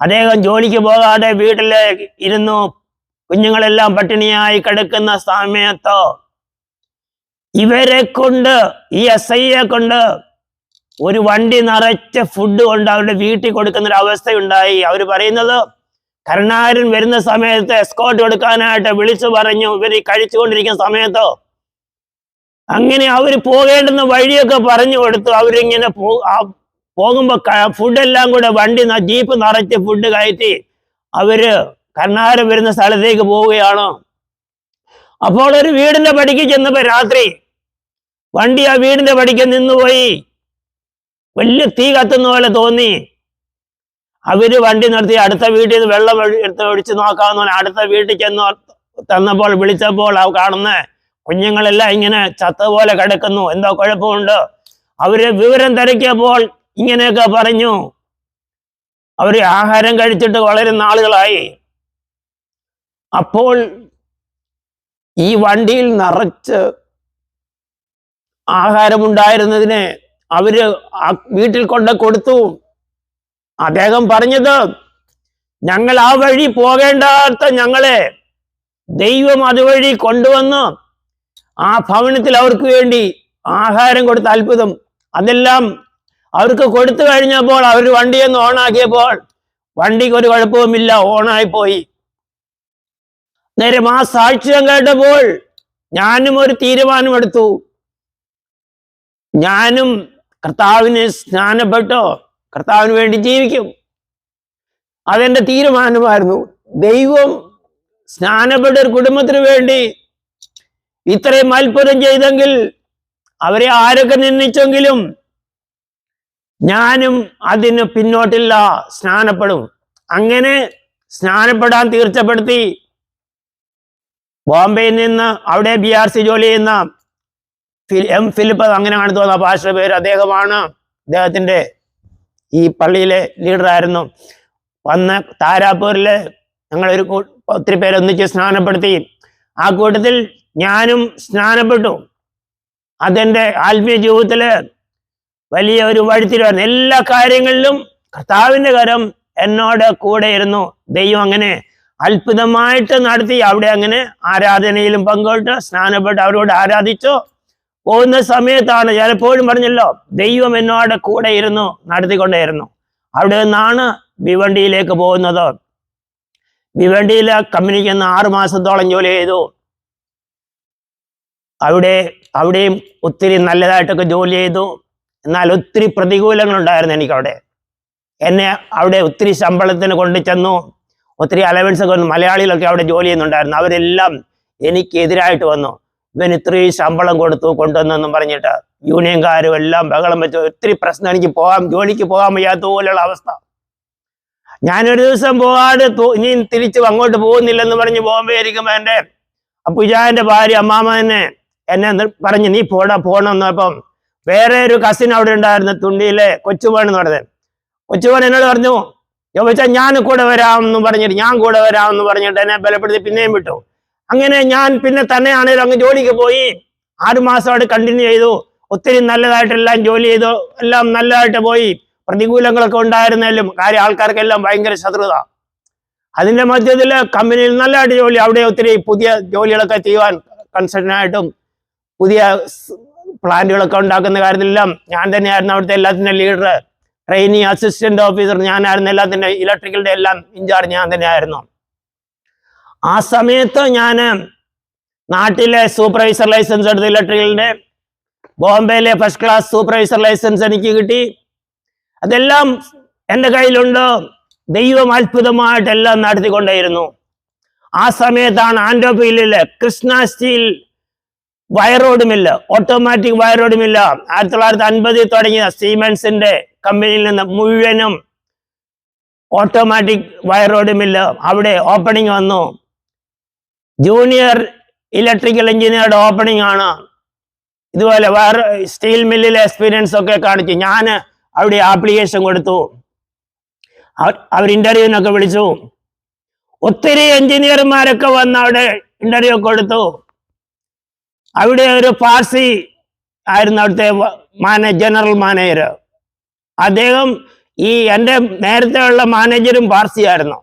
അദ്ദേഹം ജോലിക്ക് പോകാതെ വീട്ടില് ഇരുന്നു. കുഞ്ഞുങ്ങളെല്ലാം പട്ടിണിയായി കിടക്കുന്ന സമയത്ത് ഇവരെ കൊണ്ട്, ഈ SIയെ കൊണ്ട് ഒരു വണ്ടി നിറച്ച് ഫുഡ് കൊണ്ട് അവരുടെ വീട്ടിൽ കൊടുക്കുന്ന ഒരു അവസ്ഥയുണ്ടായി. അവർ പറയുന്നത് കരുണാകരൻ വരുന്ന സമയത്ത് എസ്കോർട്ട് കൊടുക്കാനായിട്ട് വിളിച്ചു പറഞ്ഞു. ഇവർ കഴിച്ചുകൊണ്ടിരിക്കുന്ന സമയത്ത് അങ്ങനെ അവർ പോകേണ്ടുന്ന വഴിയൊക്കെ പറഞ്ഞു കൊടുത്തു. അവരിങ്ങനെ പോകുമ്പോ ഫുഡെല്ലാം കൂടെ വണ്ടി ജീപ്പ് നിറച്ച് ഫുഡ് കയറ്റി അവര് കരുണാകരൻ വരുന്ന സ്ഥലത്തേക്ക് പോവുകയാണ്. അപ്പോൾ ഒരു വീടിന്റെ പടിക്ക് ചെന്നപ്പോ രാത്രി വണ്ടി ആ വീടിന്റെ പടിക്ക് നിന്നുപോയി. വലിയ തീ കത്തുന്ന പോലെ തോന്നി. അവര് വണ്ടി നിർത്തി അടുത്ത വീട്ടിൽ നിന്ന് വെള്ളം എടുത്ത് ഒഴിച്ച് നോക്കാവുന്ന അടുത്ത വീട്ടിൽ ചെന്ന് തന്നപ്പോൾ വിളിച്ചപ്പോൾ കാണുന്ന കുഞ്ഞുങ്ങളെല്ലാം ഇങ്ങനെ ചത്ത പോലെ കിടക്കുന്നു. എന്തോ കുഴപ്പമുണ്ട്. അവര് വിവരം തിരക്കിയപ്പോൾ ഇങ്ങനെയൊക്കെ പറഞ്ഞു. അവര് ആഹാരം കഴിച്ചിട്ട് വളരെ നാളുകളായി. അപ്പോൾ ഈ വണ്ടിയിൽ നിറച്ച് ആഹാരമുണ്ടായിരുന്നതിന് അവര് വീട്ടിൽ കൊണ്ട് കൊടുത്തു. അദ്ദേഹം പറഞ്ഞത്, ഞങ്ങൾ ആ വഴി പോകേണ്ടാത്ത ഞങ്ങളെ ദൈവം അതുവഴി കൊണ്ടുവന്ന് ആ ഭവനത്തിൽ അവർക്ക് വേണ്ടി ആഹാരം കൊടുത്ത അത്ഭുതം. അതെല്ലാം അവർക്ക് കൊടുത്തു കഴിഞ്ഞപ്പോൾ അവർ വണ്ടിയൊന്ന് ഓണാക്കിയപ്പോൾ വണ്ടിക്ക് ഒരു കുഴപ്പവുമില്ല, ഓണായിപ്പോയി. നേരം ആ സാക്ഷ്യം കേട്ടപ്പോൾ ഞാനും ഒരു തീരുമാനമെടുത്തു. ഞാനും കർത്താവിനെ സ്നാനപ്പെട്ടോ കർത്താവിന് വേണ്ടി ജീവിക്കും. അതെന്റെ തീരുമാനമായിരുന്നു. ദൈവം സ്നാനപ്പെട്ട ഒരു കുടുംബത്തിന് വേണ്ടി ഇത്രയും അത്ഭുതം ചെയ്തെങ്കിൽ, അവരെ ആരൊക്കെ നിന്ദിച്ചെങ്കിലും ഞാനും അതിന് പിന്നോട്ടില്ല, സ്നാനപ്പെടും. അങ്ങനെ സ്നാനപ്പെടാൻ തീർച്ചപ്പെടുത്തി. ബോംബെയിൽ നിന്ന് അവിടെ BRC ജോലി ചെയ്യുന്ന ഫിലിപ്പ്, അങ്ങനെയാണ് തോന്നുന്നത് പാസ്റ്റർ പേര്, അദ്ദേഹമാണ് അദ്ദേഹത്തിന്റെ ഈ പള്ളിയിലെ ലീഡറായിരുന്നു. വന്ന് താരാപൂരില് ഞങ്ങളൊരു ഒത്തിരി പേര് ഒന്നിച്ച് സ്നാനപ്പെടുത്തി. ആ കൂട്ടത്തിൽ ഞാനും സ്നാനപ്പെട്ടു. അതെന്റെ ആത്മീയ ജീവിതത്തില് വലിയ ഒരു വഴിത്തിരിവായിരുന്നു. എല്ലാ കാര്യങ്ങളിലും കർത്താവിന്റെ കരം എന്നോട് കൂടെ ഇരുന്നു. ദൈവം അങ്ങനെ അത്ഭുതമായിട്ട് നടത്തി. അവിടെ അങ്ങനെ ആരാധനയിലും പങ്കെടുത്ത് സ്നാനപ്പെട്ട് അവരോട് ആരാധിച്ചു പോകുന്ന സമയത്താണ് ഞാൻ എപ്പോഴും പറഞ്ഞല്ലോ, ദൈവം എന്നോട് കൂടെ ഇരുന്നു നടത്തിക്കൊണ്ടേയിരുന്നു. അവിടെ നിന്നാണ് ഭിവണ്ടിയിലേക്ക് പോകുന്നത്. ഭിവണ്ടിയിലെ കമ്പനിക്ക് 6 മാസത്തോളം ജോലി ചെയ്തു. അവിടെയും ഒത്തിരി നല്ലതായിട്ടൊക്കെ ജോലി ചെയ്തു. എന്നാൽ ഒത്തിരി പ്രതികൂലങ്ങളുണ്ടായിരുന്നു എനിക്കവിടെ. എന്നെ അവിടെ ഒത്തിരി ശമ്പളത്തിന് കൊണ്ടു ചെന്നു, ഒത്തിരി അലവൻസ് ഒക്കെ വന്നു. മലയാളികളൊക്കെ അവിടെ ജോലി ചെയ്യുന്നുണ്ടായിരുന്നു. അവരെല്ലാം എനിക്ക് എതിരായിട്ട് വന്നു. ഇവൻ ഇത്രയും ശമ്പളം കൊണ്ടുവന്നെന്നും പറഞ്ഞിട്ട് യൂണിയൻകാരും എല്ലാം ബഹളം വെച്ചു. ഒത്തിരി പ്രശ്നം. എനിക്ക് ജോലിക്ക് പോകാൻ വയ്യാത്ത പോലെയുള്ള അവസ്ഥ. ഞാനൊരു ദിവസം പോകാതെ ഇനി തിരിച്ചു അങ്ങോട്ട് പോകുന്നില്ലെന്ന് പറഞ്ഞ് ബോംബെ ഇരിക്കുമ്പോൾ എൻ്റെ അപ്പുജാന്റെ ഭാര്യ അമ്മാമ്മ എന്നെ പറഞ്ഞ് നീ പോണമെന്നപ്പം വേറെ ഒരു കസിൻ അവിടെ ഉണ്ടായിരുന്നു, തുണ്ടിയിലെ കൊച്ചുമോൻ എന്ന് പറഞ്ഞത്. കൊച്ചുമോൻ എന്നോട് പറഞ്ഞു, ചോദിച്ചാൽ ഞാൻ കൂടെ വരാമെന്ന് പറഞ്ഞിട്ട് എന്നെ ബലപ്പെടുത്തി പിന്നെയും വിട്ടു. അങ്ങനെ ഞാൻ പിന്നെ തന്നെയാണേലും അങ്ങ് ജോലിക്ക് പോയി. 6 മാസം അവിടെ കണ്ടിന്യൂ ചെയ്തു. ഒത്തിരി നല്ലതായിട്ടെല്ലാം ജോലി ചെയ്തു. എല്ലാം നല്ലതായിട്ട് പോയി. പ്രതികൂലങ്ങളൊക്കെ ഉണ്ടായിരുന്നാലും ആൾക്കാർക്കെല്ലാം ഭയങ്കര ശത്രുത. അതിന്റെ മധ്യത്തിൽ കമ്പനിയിൽ നല്ലതായിട്ട് ജോലി. അവിടെ ഒത്തിരി പുതിയ ജോലികളൊക്കെ ചെയ്യുവാൻ കൺസൾട്ടൻ്റായിട്ടും പുതിയ പ്ലാന്റുകളൊക്കെ ഉണ്ടാക്കുന്ന കാര്യത്തിലെല്ലാം ഞാൻ തന്നെയായിരുന്നു അവിടുത്തെ എല്ലാത്തിൻ്റെ ലീഡർ, ട്രെയിനി, അസിസ്റ്റന്റ് ഓഫീസർ ഞാനായിരുന്നു. എല്ലാത്തിൻ്റെ ഇലക്ട്രിക്കലിൻ്റെ എല്ലാം ഇൻചാർജ് ഞാൻ തന്നെയായിരുന്നു. ആ സമയത്ത് ഞാൻ നാട്ടിലെ സൂപ്പർവൈസർ ലൈസൻസ് എടുത്ത് ഇലക്ട്രിക്കലിൻ്റെ, ബോംബെയിലെ ഫസ്റ്റ് ക്ലാസ് സൂപ്പർവൈസർ ലൈസൻസ് എനിക്ക് കിട്ടി. അതെല്ലാം എൻ്റെ കയ്യിലുണ്ട്. ദൈവം അത്ഭുതമായിട്ടെല്ലാം നടത്തിക്കൊണ്ടേയിരുന്നു. ആ സമയത്താണ് ആൻഡോഫീലിലെ Krishna steel wire rod mill, automatic wire rod mill 1950 തുടങ്ങിയ സീമെൻസിന്റെ കമ്പനിയിൽ നിന്ന് മുഴുവനും ഓട്ടോമാറ്റിക് വയറോഡ് മില്ല് അവിടെ ഓപ്പണിംഗ് വന്നു. ജൂനിയർ ഇലക്ട്രിക്കൽ എഞ്ചിനീയറുടെ ഓപ്പണിംഗ് ആണ്. ഇതുപോലെ സ്റ്റീൽ മില്ലിലെ എക്സ്പീരിയൻസ് ഒക്കെ കാണിച്ചു. ഞാൻ അവിടെ ആപ്ലിക്കേഷൻ കൊടുത്തു. അവർ ഇന്റർവ്യൂവിനൊക്കെ വിളിച്ചു. ഒത്തിരി എഞ്ചിനീയർമാരൊക്കെ വന്ന് അവിടെ ഇന്റർവ്യൂ കൊടുത്തു. അവിടെ ഒരു പാർസി ആയിരുന്നു അവിടുത്തെ ജനറൽ മാനേജർ. അദ്ദേഹം എൻ്റെ നേരത്തെ ഉള്ള മാനേജരും പാർസി ആയിരുന്നു.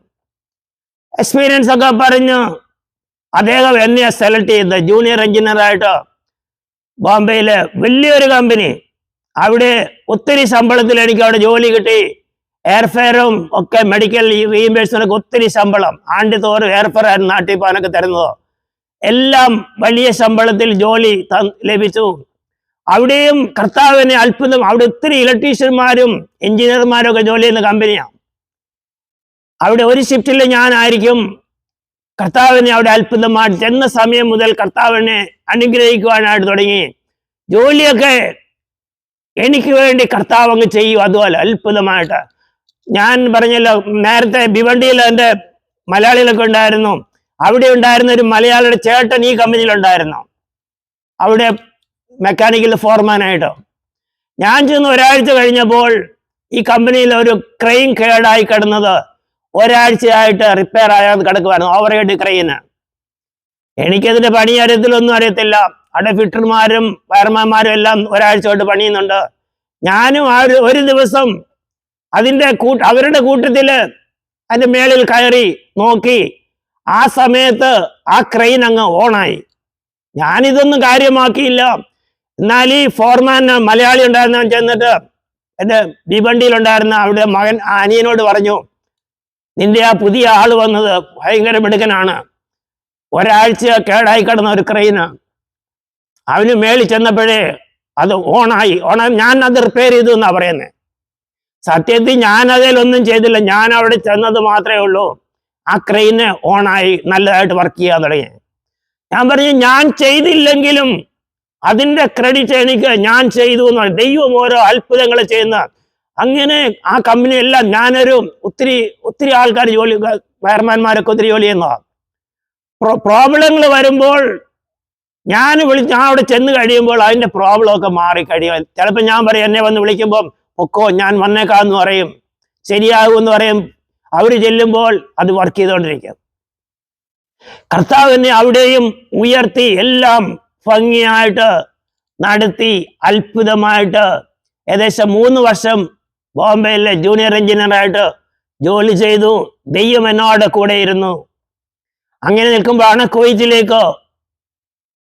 എക്സ്പീരിയൻസ് ഒക്കെ പറഞ്ഞു അദ്ദേഹം എന്നെ സെലക്ട് ചെയ്ത് ജൂനിയർ എഞ്ചിനീയറായിട്ട്. ബോംബെയിലെ വലിയൊരു കമ്പനി, അവിടെ ഒത്തിരി ശമ്പളത്തിൽ എനിക്ക് അവിടെ ജോലി കിട്ടി. എയർഫെയറും ഒക്കെ മെഡിക്കൽ റീഇംബേഴ്സ്മെന്റൊക്കെ ഒത്തിരി ശമ്പളം. ആണ്ട് തോറും എയർഫെയർ ആയിരുന്നു നാട്ടിൽ പോകാനൊക്കെ തരുന്നത്. എല്ലാം വലിയ ശമ്പളത്തിൽ ജോലി ലഭിച്ചു. അവിടെയും കർത്താവിനെ അത്ഭുതം. അവിടെ ഒത്തിരി ഇലക്ട്രീഷ്യന്മാരും എഞ്ചിനീയർമാരും ഒക്കെ ജോലി ചെയ്യുന്ന കമ്പനിയാണ്. അവിടെ ഒരു ഷിഫ്റ്റിൽ ഞാനായിരിക്കും. കർത്താവിനെ അവിടെ അത്ഭുതമായിട്ട് ചെന്ന സമയം മുതൽ കർത്താവിനെ അനുഗ്രഹിക്കുവാനായിട്ട് തുടങ്ങി. ജോലിയൊക്കെ എനിക്ക് വേണ്ടി കർത്താവ് അങ്ങ് ചെയ്യും. അതുപോലെ അത്ഭുതമായിട്ട്. ഞാൻ പറഞ്ഞല്ലോ നേരത്തെ ഭിവണ്ടിയിൽ എൻ്റെ മലയാളികളൊക്കെ ഉണ്ടായിരുന്നു. അവിടെ ഉണ്ടായിരുന്ന ഒരു മലയാളിയുടെ ചേട്ടൻ ഈ കമ്പനിയിലുണ്ടായിരുന്നു, അവിടെ മെക്കാനിക്കൽ ഫോർമാനായിട്ട്. ഞാൻ ചെന്ന് ഒരാഴ്ച കഴിഞ്ഞപ്പോൾ ഈ കമ്പനിയിൽ ഒരു ക്രെയിൻ കേടായി കിടന്നത് ഒരാഴ്ചയായിട്ട് റിപ്പയർ ആയാൽ കിടക്കുമായിരുന്നു. Overhead crane. എനിക്കതിന്റെ പണി കാര്യത്തിലൊന്നും അറിയത്തില്ല. അവിടെ ഫിറ്റർമാരും വയർമാന്മാരും എല്ലാം ഒരാഴ്ച തൊട്ട് പണിയുന്നുണ്ട്. ഞാനും ഒരു ദിവസം അവരുടെ കൂട്ടത്തില് അതിന്റെ മേളിൽ കയറി നോക്കി. ആ സമയത്ത് ആ ക്രെയിൻ അങ്ങ് ഓണായി. ഞാനിതൊന്നും കാര്യമാക്കിയില്ല. എന്നാൽ ഈ ഫോർമാൻ മലയാളി ഉണ്ടായിരുന്നവൻ ചെന്നിട്ട് എൻ്റെ ഭിവണ്ടിയിലുണ്ടായിരുന്ന അവിടെ മകൻ അനിയനോട് പറഞ്ഞു, നിന്റെ ആ പുതിയ ആള് വന്നത് ഭയങ്കര മിടുക്കനാണ്, ഒരാഴ്ച കേടായി കിടന്ന ഒരു ക്രെയിന്. അവന് മേളിൽ ചെന്നപ്പോഴേ അത് ഓണായി. ഞാൻ അത് റിപ്പയർ ചെയ്തു എന്നാ പറയുന്നത്. സത്യത്തിൽ ഞാൻ അതിലൊന്നും ചെയ്തില്ല. ഞാൻ അവിടെ ചെന്നത് മാത്രമേ ഉള്ളൂ. ആ ക്രെയിന് ഓണായി നല്ലതായിട്ട് വർക്ക് ചെയ്യാൻ തുടങ്ങി. ഞാൻ പറഞ്ഞു, ഞാൻ ചെയ്തില്ലെങ്കിലും അതിന്റെ ക്രെഡിറ്റ് എനിക്ക്, ഞാൻ ചെയ്തു എന്ന് പറഞ്ഞു. ദൈവം ഓരോ അത്ഭുതങ്ങൾ ചെയ്യുന്ന അങ്ങനെ ആ കമ്പനി എല്ലാം ഞാനൊരു ഒത്തിരി ആൾക്കാർ ജോലി, വയർമാന്മാരൊക്കെ ഒത്തിരി ജോലി ചെയ്യുന്നതാണ്. പ്രോബ്ലങ്ങൾ വരുമ്പോൾ ഞാൻ അവിടെ ചെന്ന് കഴിയുമ്പോൾ അതിന്റെ പ്രോബ്ലം ഒക്കെ മാറി കഴിയും. ചിലപ്പോൾ ഞാൻ പറയും, എന്നെ വന്ന് വിളിക്കുമ്പോൾ പൊക്കോ, ഞാൻ വന്നേക്കാന്ന് പറയും, ശരിയാകുമെന്ന് പറയും. അവർ ചെല്ലുമ്പോൾ അത് വർക്ക് ചെയ്തുകൊണ്ടിരിക്കും. കർത്താവ് എന്നെ അവിടെയും ഉയർത്തി എല്ലാം ഭംഗിയായിട്ട് നടത്തി അത്ഭുതമായിട്ട് ഏകദേശം 3 വർഷം ബോംബെയിലെ ജൂനിയർ എഞ്ചിനീയറായിട്ട് ജോലി ചെയ്തു. ദൈവം എന്നോട് കൂടെ ഇരുന്നു. അങ്ങനെ നിൽക്കുമ്പോഴാണ് കുവൈറ്റിലേക്ക്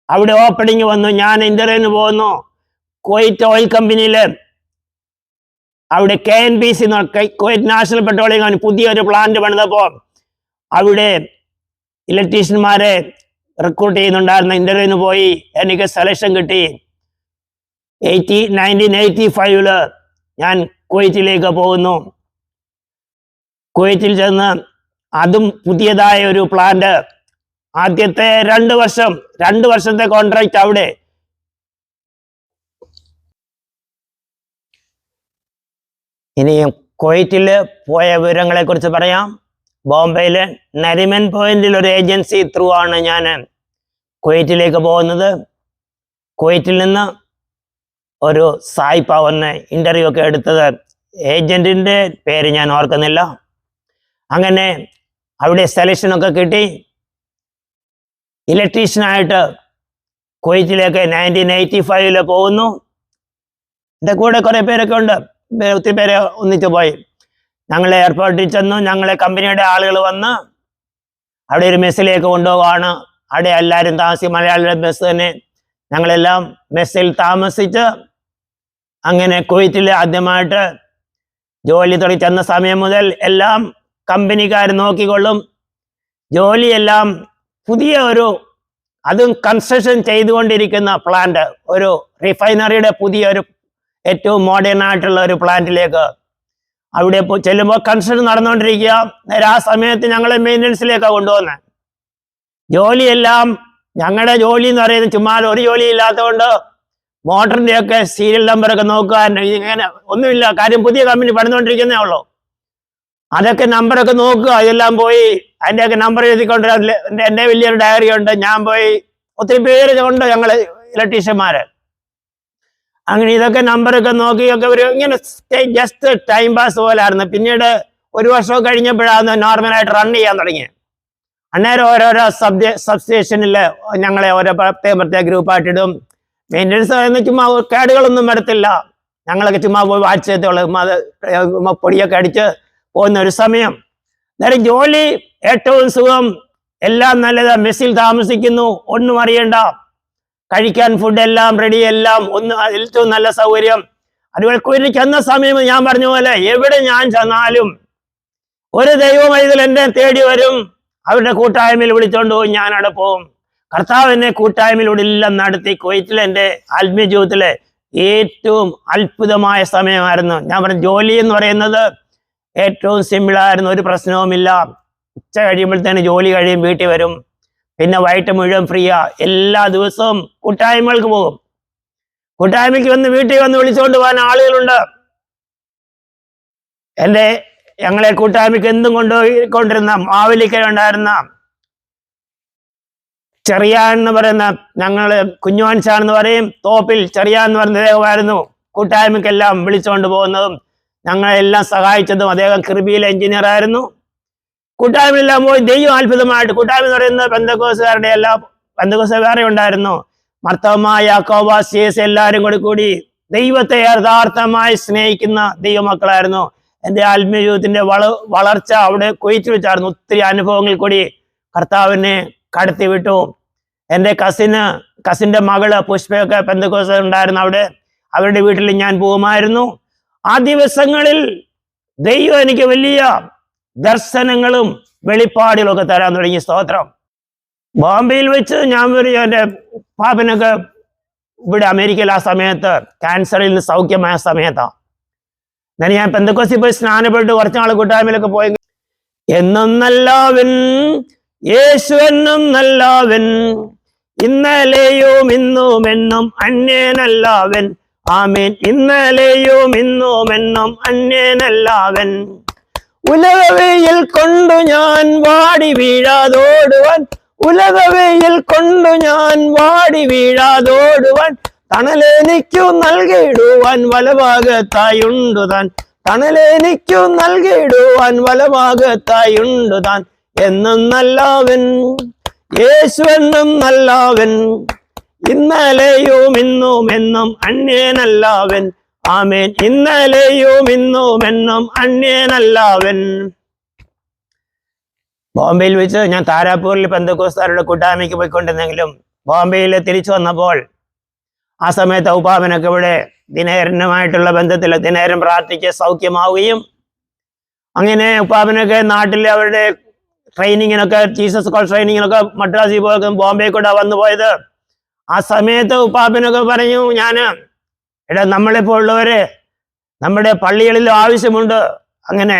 അവിടെ ഓപ്പണിങ് വന്നു. ഞാൻ ഇന്റർവ്യൂവിന് പോകുന്നു. കുവൈറ്റ് ഓയിൽ കമ്പനിയിൽ അവിടെ KNPC Kuwait national petroleum company പുതിയൊരു പ്ലാന്റ് പണിതപ്പോൾ അവിടെ ഇലക്ട്രീഷ്യന്മാരെ റിക്രൂട്ട് ചെയ്യുന്നുണ്ടായിരുന്നു. ഇന്റർവ്യൂവിന് പോയി. എനിക്ക് സെലക്ഷൻ കിട്ടി. 1985 ഞാൻ കുവൈറ്റിലേക്ക് പോകുന്നു. കുവൈറ്റിൽ ചെന്ന് അതും പുതിയതായ ഒരു പ്ലാന്റ്. ആദ്യത്തെ 2 വർഷത്തെ കോൺട്രാക്ട് അവിടെ. ഇനി കുവൈറ്റിൽ പോയ വിവരങ്ങളെ കുറിച്ച് പറയാം. ബോംബെയിലെ നരിമൻ പോയിന്റിൽ ഒരു ഏജൻസി ത്രൂ ആണ് ഞാൻ കുവൈറ്റിലേക്ക് പോകുന്നത്. കുവൈറ്റിൽ നിന്ന് ഒരു സായിപ്പ വന്ന് ഇന്റർവ്യൂ ഒക്കെ എടുത്തത്. ഏജന്റിന്റെ പേര് ഞാൻ ഓർക്കുന്നില്ല. അങ്ങനെ അവിടെ സെലക്ഷനൊക്കെ കിട്ടി. ഇലക്ട്രീഷ്യനായിട്ട് കുവൈറ്റിലേക്ക് 1985 പോകുന്നു. എൻ്റെ കൂടെ കുറേ പേരൊക്കെ ഉണ്ട്. ഒത്തിരി പേരെ ഒന്നിച്ച് പോയി. ഞങ്ങളെ എയർപോർട്ടിൽ ചെന്നു. ഞങ്ങളെ കമ്പനിയുടെ ആളുകൾ വന്ന് അവിടെ ഒരു മെസ്സിലേക്ക് കൊണ്ടുപോവാണ്. അവിടെ എല്ലാവരും താമസിക്കും. മലയാളിയുടെ ബസ് തന്നെ. ഞങ്ങളെല്ലാം മെസ്സിൽ താമസിച്ച് അങ്ങനെ കുവൈറ്റിൽ ആദ്യമായിട്ട് ജോലി തുടങ്ങി. ചെന്ന സമയം മുതൽ എല്ലാം കമ്പനിക്കാർ നോക്കിക്കൊള്ളും. ജോലിയെല്ലാം പുതിയ അതും കൺസ്ട്രക്ഷൻ ചെയ്തുകൊണ്ടിരിക്കുന്ന പ്ലാന്റ്, ഒരു റിഫൈനറിയുടെ പുതിയൊരു ഏറ്റവും മോഡേൺ ആയിട്ടുള്ള ഒരു പ്ലാന്റിലേക്ക് അവിടെ ചെല്ലുമ്പോൾ കൺസ്ട്രക്ഷൻ നടന്നുകൊണ്ടിരിക്കുക. നേരെ ആ സമയത്ത് ഞങ്ങളെ മെയിൻ്റനൻസിലേക്കാണ് കൊണ്ടുപോകുന്നത്. ജോലിയെല്ലാം ഞങ്ങളുടെ ജോലി എന്ന് പറയുന്നത് ചുമ്മാ ഒരു ജോലി ഇല്ലാത്തതുകൊണ്ട് മോട്ടറിൻ്റെയൊക്കെ സീരിയൽ നമ്പറൊക്കെ നോക്കാൻ ഇങ്ങനെ ഒന്നുമില്ല. കാര്യം പുതിയ കമ്പനി പണിതുകൊണ്ടിരിക്കുന്നേ ഉള്ളൂ. അതൊക്കെ നമ്പറൊക്കെ നോക്കുക. ഇതെല്ലാം പോയി അതിൻ്റെയൊക്കെ നമ്പർ എഴുതിക്കൊണ്ട് എൻ്റെ വലിയൊരു ഡയറി ഉണ്ട്. ഞാൻ പോയി ഒത്തിരി പേര് കൊണ്ട് ഞങ്ങൾ ഇലക്ട്രീഷ്യന്മാർ അങ്ങനെ ഇതൊക്കെ നമ്പറൊക്കെ നോക്കിയൊക്കെ ഇങ്ങനെ ജസ്റ്റ് ടൈം പാസ് പോലായിരുന്നു. പിന്നീട് 1 വർഷം കഴിഞ്ഞപ്പോഴാണ് നോർമലായിട്ട് റൺ ചെയ്യാൻ തുടങ്ങി. അന്നേരം ഓരോരോ സബ്സ്റ്റേഷനിൽ ഞങ്ങളെ ഓരോ പ്രത്യേക ഗ്രൂപ്പായിട്ടിടും. മെയിൻ്റനൻസ് എന്ന് ചുമ്മാ കേടുകളൊന്നും വരത്തില്ല. ഞങ്ങളൊക്കെ ചുമ്മാ പോയി വാച്ച് ചെയ്തോളൂ. പൊടിയൊക്കെ അടിച്ച് പോകുന്ന ഒരു സമയം. നേരെ ജോലി ഏറ്റവും സുഖം, എല്ലാം നല്ലത്. മെസ്സിൽ താമസിക്കുന്നു, ഒന്നും അറിയണ്ട. കഴിക്കാൻ ഫുഡ് എല്ലാം റെഡി, എല്ലാം ഏറ്റവും നല്ല സൗകര്യം. അതുപോലെ കുവൈറ്റിൽ ചെന്ന സമയം ഞാൻ പറഞ്ഞ പോലെ എവിടെ ഞാൻ ചെന്നാലും ഒരു ദൈവം ഇതിൽ എന്നെ തേടി വരും. അവരുടെ കൂട്ടായ്മയിൽ വിളിച്ചോണ്ട് പോയി ഞാൻ അവിടെ പോകും. കർത്താവ് എന്നെ കൂട്ടായ്മയിലൂടെ എല്ലാം നടത്തി. കുവൈറ്റിലെ എൻ്റെ ആത്മീയ ജീവിതത്തിലെ ഏറ്റവും അത്ഭുതമായ സമയമായിരുന്നു. ഞാൻ പറഞ്ഞ ജോലി എന്ന് പറയുന്നത് ഏറ്റവും സിമ്പിളായിരുന്നു. ഒരു പ്രശ്നവുമില്ല. ഉച്ച കഴിയുമ്പോഴത്തേന് ജോലി കഴിയും, വീട്ടിൽ വരും. പിന്നെ വൈകിട്ട് മുഴുവൻ ഫ്രീയാ. എല്ലാ ദിവസവും കൂട്ടായ്മകൾക്ക് പോകും. കൂട്ടായ്മയ്ക്ക് വന്ന് വീട്ടിൽ വന്ന് വിളിച്ചുകൊണ്ട് പോകാൻ ആളുകളുണ്ട്. ഞങ്ങളെ കൂട്ടായ്മയ്ക്ക് എന്തും കൊണ്ടുപോയിക്കൊണ്ടിരുന്ന മാവേലിക്കലുണ്ടായിരുന്ന ചെറിയാൻ എന്ന് പറയുന്ന, ഞങ്ങള് കുഞ്ഞുവാൻസാണെന്ന് പറയും, തോപ്പിൽ ചെറിയാൻ എന്ന് പറയുന്ന അദ്ദേഹമായിരുന്നു കൂട്ടായ്മയ്ക്കെല്ലാം വിളിച്ചുകൊണ്ട് പോകുന്നതും ഞങ്ങളെല്ലാം സഹായിച്ചതും. അദ്ദേഹം കൃപിയിലെ എഞ്ചിനീയർ ആയിരുന്നു. കൂട്ടായ്മയെല്ലാം പോയി ദൈവം അത്ഭുതമായിട്ട്. കൂട്ടായ്മ എന്ന് പറയുന്നത് പെന്തക്കോസുകാരുടെ എല്ലാം, പെന്തക്കോസ് വേറെ ഉണ്ടായിരുന്നു. മർത്തോമ, യാക്കോബ, CS എല്ലാവരും കൂടി ദൈവത്തെ യഥാർത്ഥമായി സ്നേഹിക്കുന്ന ദൈവമക്കളായിരുന്നു. എൻ്റെ ആത്മീയ ജീവിതത്തിന്റെ വളർച്ച അവിടെ കുവൈറ്റിൽ വെച്ചായിരുന്നു. ഒത്തിരി അനുഭവങ്ങൾ കൂടി കർത്താവിനെ കടത്തി വിട്ടു. എൻ്റെ കസിന്റെ മകള് പുഷ്പയൊക്കെ പെന്തക്കോസ് ഉണ്ടായിരുന്നു അവിടെ. അവരുടെ വീട്ടിൽ ഞാൻ പോകുമായിരുന്നു. ആ ദിവസങ്ങളിൽ ദൈവം എനിക്ക് വലിയ ദർശനങ്ങളും വെളിപ്പാടുകളും ഒക്കെ തരാൻ തുടങ്ങി. സ്തോത്രം. ബോംബെയിൽ വെച്ച് ഞാൻ എൻ്റെ പാപ്പനൊക്കെ ഇവിടെ അമേരിക്കയിൽ ആ സമയത്ത് ക്യാൻസറിൽ നിന്ന് സൗഖ്യമായ സമയത്താണ്. എന്നാലും ഞാൻ പെന്തക്കോസ്തിൽ പോയി സ്നാനപ്പെട്ട് കുറച്ചാൾ കൂട്ടായ്മയിലൊക്കെ പോയി. എന്നും നല്ലവൻ യേശു, എന്നും നല്ലവൻ, ഇന്നലെയും ഇന്നും എന്നും അന്യനല്ലവൻ, ആമേൻ. ഇന്നലെയും ഇന്നും എന്നും അന്യനല്ലവൻ. ഉലകവെയിൽ കൊണ്ടു ഞാൻ വാടി വീഴാതോടുവാൻ, ഉലകവെയിൽ കൊണ്ടു ഞാൻ വാടി വീഴാതോടുവാൻ, തണലെനിക്കു നൽകിയിടുവാൻ വലഭാഗത്തായുണ്ടു താൻ, തണലെനിക്കു നൽകിയിടുവാൻ വലഭാഗത്തായുണ്ടു താൻ. എന്നും നല്ലവൻ യേശു, എന്നും നല്ലവൻ. ഇന്നലെയും ഇന്നും എന്നും അന്യനല്ലവൻ. ആമേൻ. ഇന്നലെയും ഇന്നും എന്നും അന്യനല്ലവൻ. ബോംബെയിൽ വെച്ച് ഞാൻ താരാപൂരിൽ പെന്തക്കോസ്താരുടെ കൂട്ടായ്മയ്ക്ക് പോയിക്കൊണ്ടിരുന്നെങ്കിലും ബോംബെയിൽ തിരിച്ചു വന്നപ്പോൾ ആ സമയത്ത് ഉപ്പാപ്പനൊക്കെ ഇവിടെ ദിനകരനുമായിട്ടുള്ള ബന്ധത്തിൽ ദിനകരൻ പ്രാർത്ഥിച്ച് സൗഖ്യമാവുകയും അങ്ങനെ ഉപ്പാപ്പനൊക്കെ നാട്ടിൽ അവരുടെ ട്രെയിനിങ്ങിനൊക്കെ ജീസസ് കോൾ ട്രെയിനിങ്ങിനൊക്കെ മദ്രാസിൽ പോയി ബോംബെ കൂടെ വന്നു പോയത്. ആ സമയത്ത് ഉപ്പാപ്പനൊക്കെ പറഞ്ഞു, എടാ നമ്മളെപ്പോലുള്ളവര് നമ്മുടെ പള്ളികളിൽ ആവശ്യമുണ്ട്, അങ്ങനെ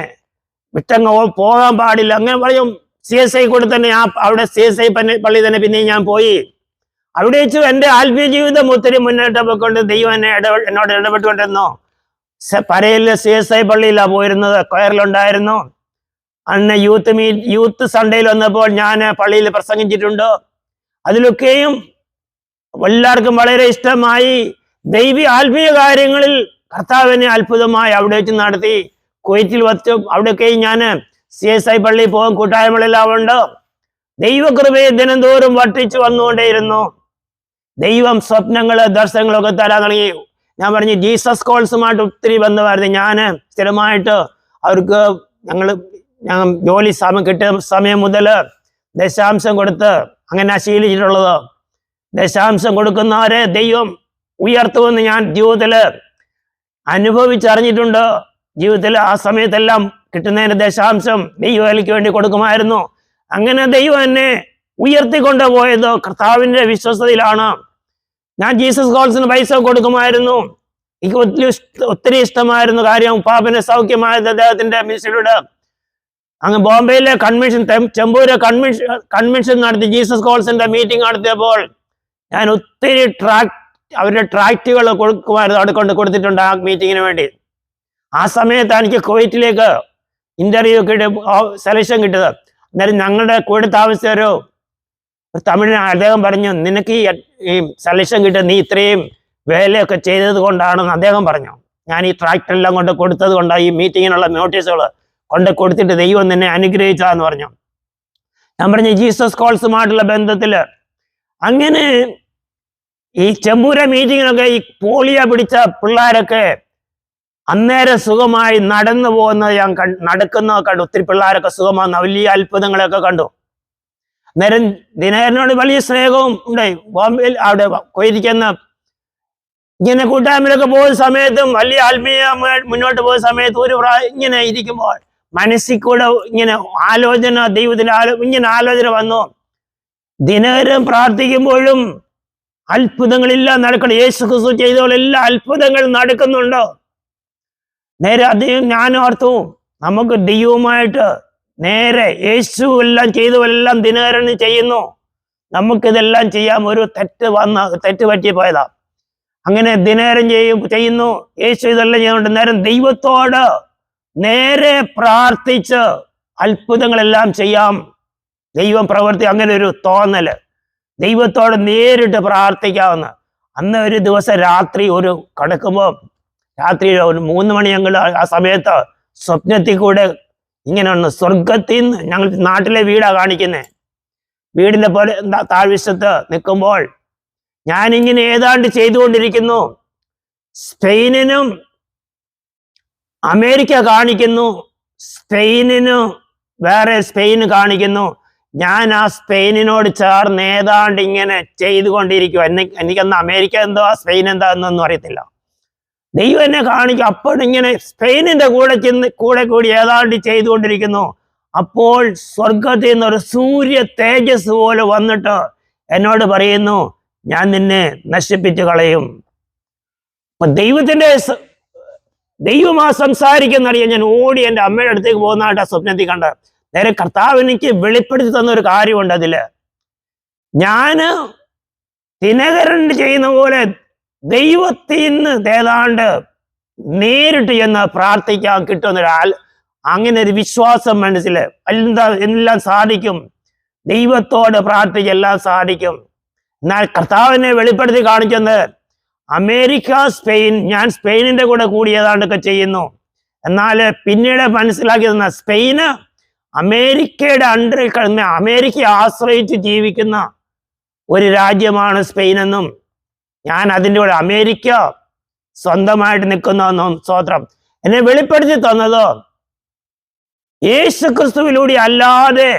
വിട്ടങ്ങ് പോകാൻ പാടില്ല. അങ്ങനെ പറയും. CSI കൂടെ തന്നെ അവിടെ CSI പള്ളി തന്നെ പിന്നെയും ഞാൻ പോയി. അവിടെ വെച്ച് എൻ്റെ ആത്മീയ ജീവിതം ഒത്തിരി മുന്നോട്ട് പോയിക്കൊണ്ട് ദൈവം എന്നോട് ഇടപെട്ടുകൊണ്ടിരുന്നു. പരയിലെ CSI പള്ളിയിലാണ് പോയിരുന്നത്, കൊയറിലുണ്ടായിരുന്നു. അന്ന് യൂത്ത് സൺഡേയിൽ വന്നപ്പോൾ ഞാൻ പള്ളിയിൽ പ്രസംഗിച്ചിട്ടുണ്ട്. അതിലൊക്കെയും എല്ലാവർക്കും വളരെ ഇഷ്ടമായി. ദൈവീയ ആത്മീയ കാര്യങ്ങളിൽ കർത്താവിനെ അത്ഭുതമായി അവിടെ വെച്ച് നടത്തി. കുവൈറ്റിൽ വച്ച് അവിടെയൊക്കെയും ഞാൻ CSI പള്ളിയിൽ പോകും, കൂട്ടായ്മകളെല്ലാം ഉണ്ട്. ദൈവകൃപയെ ദിനംതോറും വർദ്ധിച്ചു വന്നുകൊണ്ടേയിരുന്നു. ദൈവം സ്വപ്നങ്ങള് ദർശനങ്ങളൊക്കെ തരാൻ തുടങ്ങി. ഞാൻ പറഞ്ഞു ജീസസ് കോൾസുമായിട്ട് ഒത്തിരി ബന്ധമായിരുന്നു. ഞാൻ സ്ഥിരമായിട്ട് അവർക്ക് ഞങ്ങൾ ജോലി കിട്ടിയ സമയം മുതൽ ദശാംശം കൊടുത്ത് അങ്ങനെ ശീലിച്ചിട്ടുള്ളത്. ദശാംശം കൊടുക്കുന്നവരെ ദൈവം ഉയർത്തുമെന്ന് ഞാൻ ജീവിതത്തിൽ അനുഭവിച്ചറിഞ്ഞിട്ടുണ്ട്. ജീവിതത്തിൽ ആ സമയത്തെല്ലാം കിട്ടുന്നതിന് ദശാംശം ദൈവവേലയ്ക്ക് വേണ്ടി കൊടുക്കുമായിരുന്നു. അങ്ങനെ ദൈവം എന്നെ ഉയർത്തിക്കൊണ്ടുപോയത് കർത്താവിൻ്റെ വിശ്വസ്തയിലാണ്. ഞാൻ ജീസസ് കോൾസിന് പൈസ കൊടുക്കുമായിരുന്നു. എനിക്ക് ഒത്തിരി ഇഷ്ടമായിരുന്നു കാര്യം. ഉപ്പാപ്പനെ സൗഖ്യമായത് അദ്ദേഹത്തിന്റെ മിനിസ്ട്രിയിലൂടെ. അങ്ങ് ബോംബെയിലെ കൺവെൻഷൻ, ചെമ്പൂര് കൺവെൻഷൻ നടത്തി ജീസസ് കോൾസിന്റെ മീറ്റിംഗ് നടത്തിയപ്പോൾ ഞാൻ ഒത്തിരി അവരുടെ ട്രാക്റ്റുകൾ കൊടുക്കുമായിരുന്നു, അവിടെ കൊണ്ട് കൊടുത്തിട്ടുണ്ട് ആ മീറ്റിങ്ങിന് വേണ്ടി. ആ സമയത്ത് എനിക്ക് കുവൈറ്റിലേക്ക് ഇന്റർവ്യൂ സെലക്ഷൻ കിട്ടിയത്. അന്നേരം ഞങ്ങളുടെ കൂടെ താമസിച്ച ഒരു തമിഴിന് അദ്ദേഹം പറഞ്ഞു, നിനക്ക് ഈ സെലക്ഷൻ കിട്ടിയത് നീ ഇത്രയും വേലയൊക്കെ ചെയ്തത് കൊണ്ടാണെന്ന് അദ്ദേഹം പറഞ്ഞു. ഞാൻ ഈ ട്രാക്റ്റെല്ലാം കൊണ്ട് കൊടുത്തത് കൊണ്ടാണ്, ഈ മീറ്റിങ്ങിനുള്ള നോട്ടീസുകൾ കൊണ്ട് കൊടുത്തിട്ട് ദൈവം നിന്നെ അനുഗ്രഹിച്ചാന്ന് പറഞ്ഞു. ഞാൻ പറഞ്ഞു ജീസസ് കോൾസുമായിട്ടുള്ള ബന്ധത്തിൽ അങ്ങനെ ഈ ചെമ്പൂര മീറ്റിങ്ങിനൊക്കെ ഈ പോളിയോ പിടിച്ച പിള്ളേരൊക്കെ അന്നേരം സുഖമായി നടന്നു പോകുന്നത് ഞാൻ നടക്കുന്നതൊക്കെ കണ്ടു. ഒത്തിരി പിള്ളേരൊക്കെ സുഖമാകുന്ന വലിയ അത്ഭുതങ്ങളൊക്കെ കണ്ടു. അന്നേരം ദിനകരനോട് വലിയ സ്നേഹവും ഉണ്ടായി. ബോംബെയിൽ അവിടെ പോയിരിക്കുന്ന ഇങ്ങനെ കൂട്ടായ്മയിലൊക്കെ പോകുന്ന സമയത്തും വലിയ ആത്മീയ മുന്നോട്ട് പോകുന്ന സമയത്ത് ഇങ്ങനെ ഇരിക്കുമ്പോൾ മനസ്സിൽ കൂടെ ഇങ്ങനെ ആലോചന, ദൈവത്തിന്റെ ഇങ്ങനെ ആലോചന വന്നു. ദിനകരൻ പ്രാർത്ഥിക്കുമ്പോഴും അത്ഭുതങ്ങളെല്ലാം നടക്കണം. യേശു ക്രിസ്തു ചെയ്തപോലെ എല്ലാ അത്ഭുതങ്ങൾ നടക്കുന്നുണ്ടോ? നേരെ അദ്ദേഹം ഞാൻ ഓർത്തു, നമുക്ക് ദൈവവുമായിട്ട് നേരെ യേശു എല്ലാം ചെയ്തതെല്ലാം ദിനകരന് ചെയ്യുന്നു, നമുക്കിതെല്ലാം ചെയ്യാം. ഒരു തെറ്റ് പറ്റി പോയതാ. അങ്ങനെ ദിനകരൻ ചെയ്യുന്നു, യേശു ഇതെല്ലാം ചെയ്യുന്നുണ്ട്. നേരം ദൈവത്തോട് നേരെ പ്രാർത്ഥിച്ച് അത്ഭുതങ്ങളെല്ലാം ചെയ്യാം. ദൈവം പ്രവർത്തി അങ്ങനെ ഒരു തോന്നല്, ദൈവത്തോട് നേരിട്ട് പ്രാർത്ഥിക്കാവുന്ന. അന്ന് ഒരു ദിവസം രാത്രി കിടക്കുമ്പോൾ രാത്രി ഒരു 3 മണിയെങ്കിലും ആ സമയത്ത് സ്വപ്നത്തിൽ കൂടെ ഇങ്ങനെ ഒന്ന് സ്വർഗത്തിൽ നിന്ന്, ഞങ്ങൾ നാട്ടിലെ വീടാ കാണിക്കുന്നത്, വീടിന്റെ പോലെ താഴ്വശത്ത് നിൽക്കുമ്പോൾ ഞാനിങ്ങനെ ഏതാണ്ട് ചെയ്തുകൊണ്ടിരിക്കുന്നു. സ്പെയിനിനും അമേരിക്ക കാണിക്കുന്നു, സ്പെയിന് കാണിക്കുന്നു. ഞാൻ ആ സ്പെയിനിനോട് ചേർന്ന് ഏതാണ്ട് ഇങ്ങനെ ചെയ്തുകൊണ്ടിരിക്കുക. എനിക്കന്ന് അമേരിക്ക എന്തോ സ്പെയിൻ എന്താ എന്നൊന്നും അറിയത്തില്ല. ദൈവം എന്നെ കാണിക്കും. അപ്പോഴിങ്ങനെ സ്പെയിനിന്റെ കൂടെ കൂടി ഏതാണ്ട് ചെയ്തുകൊണ്ടിരിക്കുന്നു. അപ്പോൾ സ്വർഗത്തിൽ നിന്നൊരു സൂര്യ തേജസ് പോലെ വന്നിട്ട് എന്നോട് പറയുന്നു, ഞാൻ നിന്നെ നശിപ്പിച്ചു കളയും. അപ്പൊ ദൈവമാ സംസാരിക്കുന്നറിയാൻ ഞാൻ ഓടി എൻ്റെ അമ്മയുടെ അടുത്തേക്ക് പോകുന്നതായിട്ട് സ്വപ്നത്തിൽ കണ്ട. നേരെ കർത്താവ് എനിക്ക് വെളിപ്പെടുത്തി തന്ന ഒരു കാര്യമുണ്ട്. അതില് ഞാന് ദിനകരൻ ചെയ്യുന്ന പോലെ ദൈവത്തിൽ നിന്ന് ഏതാണ്ട് നേരിട്ട് ചെന്ന് പ്രാർത്ഥിക്കാൻ കിട്ടുന്നൊരാൾ, അങ്ങനെ ഒരു വിശ്വാസം മനസ്സിൽ എല്ലാം സാധിക്കും, ദൈവത്തോട് പ്രാർത്ഥിച്ചെല്ലാം സാധിക്കും. എന്നാൽ കർത്താവിനെ വെളിപ്പെടുത്തി കാണിച്ചത് അമേരിക്ക, സ്പെയിൻ, ഞാൻ സ്പെയിനിന്റെ കൂടെ കൂടി ഏതാണ്ടൊക്കെ ചെയ്യുന്നു. എന്നാൽ പിന്നീട് മനസ്സിലാക്കിയത് സ്പെയിന് അമേരിക്കയുടെ അണ്ടറിൽ കിടന്ന് അമേരിക്കയെ ആശ്രയിച്ച് ജീവിക്കുന്ന ഒരു രാജ്യമാണ് സ്പെയിൻ എന്നും, ഞാൻ അതിൻ്റെ കൂടെ അമേരിക്ക സ്വന്തമായിട്ട് നിൽക്കുന്ന സ്തോത്രം എന്നെ വെളിപ്പെടുത്തി തന്നത് യേശു ക്രിസ്തുവിലൂടെ അല്ലാതെ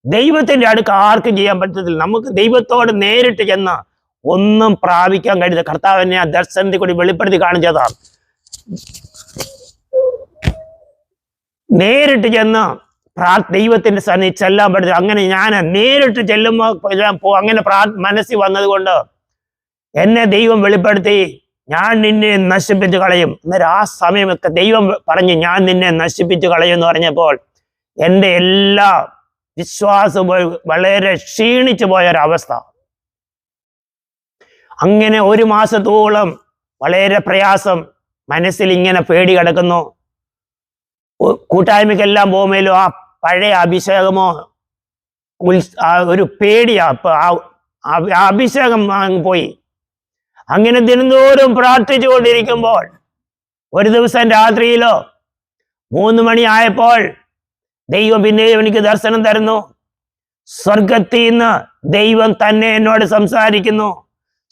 ദൈവത്തിന്റെ അടുക്ക് ആർക്കും ചെയ്യാൻ പറ്റത്തില്ല. നമുക്ക് ദൈവത്തോട് നേരിട്ട് ചെന്ന് ഒന്നും പ്രാപിക്കാൻ കഴിയുന്ന കർത്താവ് എന്നെ ആ ദർശനത്തിൽ കൂടി വെളിപ്പെടുത്തി കാണിച്ചതാണ്. നേരിട്ട് ചെന്ന് ദൈവത്തിന്റെ സന്നിധി ചെല്ലാൻ പറ്റും. അങ്ങനെ ഞാൻ നേരിട്ട് ചെല്ലുമ്പോൾ അങ്ങനെ മനസ്സിൽ വന്നത് കൊണ്ട് എന്നെ ദൈവം വെളിപ്പെടുത്തി, ഞാൻ നിന്നെ നശിപ്പിച്ച് കളയും. അന്നേരം ആ സമയമൊക്കെ ദൈവം പറഞ്ഞ് ഞാൻ നിന്നെ നശിപ്പിച്ച് കളയും എന്ന് പറഞ്ഞപ്പോൾ എൻ്റെ എല്ലാ വിശ്വാസവും വളരെ ക്ഷീണിച്ചു പോയൊരവസ്ഥ. അങ്ങനെ 1 മാസത്തോളം വളരെ പ്രയാസം, മനസ്സിൽ ഇങ്ങനെ പേടി കിടക്കുന്നു. കൂട്ടായ്മയ്ക്കെല്ലാം പോകുമ്പോഴും ആ പഴയ അഭിഷേകമോ ഒരു പേടിയാ, അഭിഷേകം പോയി. അങ്ങനെ ദിനംതോറും പ്രാർത്ഥിച്ചു കൊണ്ടിരിക്കുമ്പോൾ ഒരു ദിവസം രാത്രിയിലോ 3 മണി ആയപ്പോൾ ദൈവം പിന്നെയും എനിക്ക് ദർശനം തരുന്നു. സ്വർഗത്തിൽ നിന്ന് ദൈവം തന്നെ എന്നോട്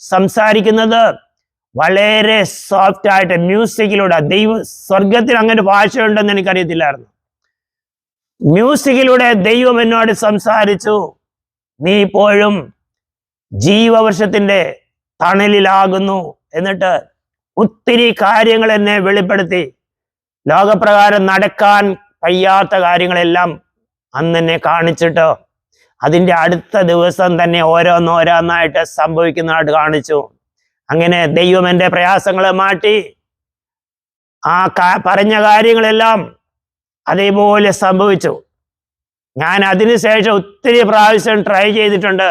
സംസാരിക്കുന്നത് വളരെ സോഫ്റ്റ് ആയിട്ട് മ്യൂസിക്കിലൂടെ. സ്വർഗത്തിൽ അങ്ങനെ ഭാഷയുണ്ടെന്ന് എനിക്കറിയത്തില്ലായിരുന്നു. മ്യൂസിക്കിലൂടെ ദൈവം എന്നോട് സംസാരിച്ചു, നീ ഇപ്പോഴും ജീവവൃക്ഷത്തിന്റെ തണലിലാകുന്നു. എന്നിട്ട് ഒത്തിരി കാര്യങ്ങൾ എന്നെ വെളിപ്പെടുത്തി. ലോകപ്രകാരം നടക്കാൻ കഴിയാത്ത കാര്യങ്ങളെല്ലാം അന്ന് എന്നെ കാണിച്ചിട്ട് അതിൻ്റെ അടുത്ത ദിവസം തന്നെ ഓരോന്നോരോന്നായിട്ട് സംഭവിക്കുന്നതായിട്ട് കാണിച്ചു. അങ്ങനെ ദൈവം എൻ്റെ പ്രയാസങ്ങളെ മാറ്റി ആ പറഞ്ഞ കാര്യങ്ങളെല്ലാം അതേപോലെ സംഭവിച്ചു. ഞാൻ അതിനുശേഷം ഒത്തിരി പ്രാവശ്യം ട്രൈ ചെയ്തിട്ടുണ്ട്.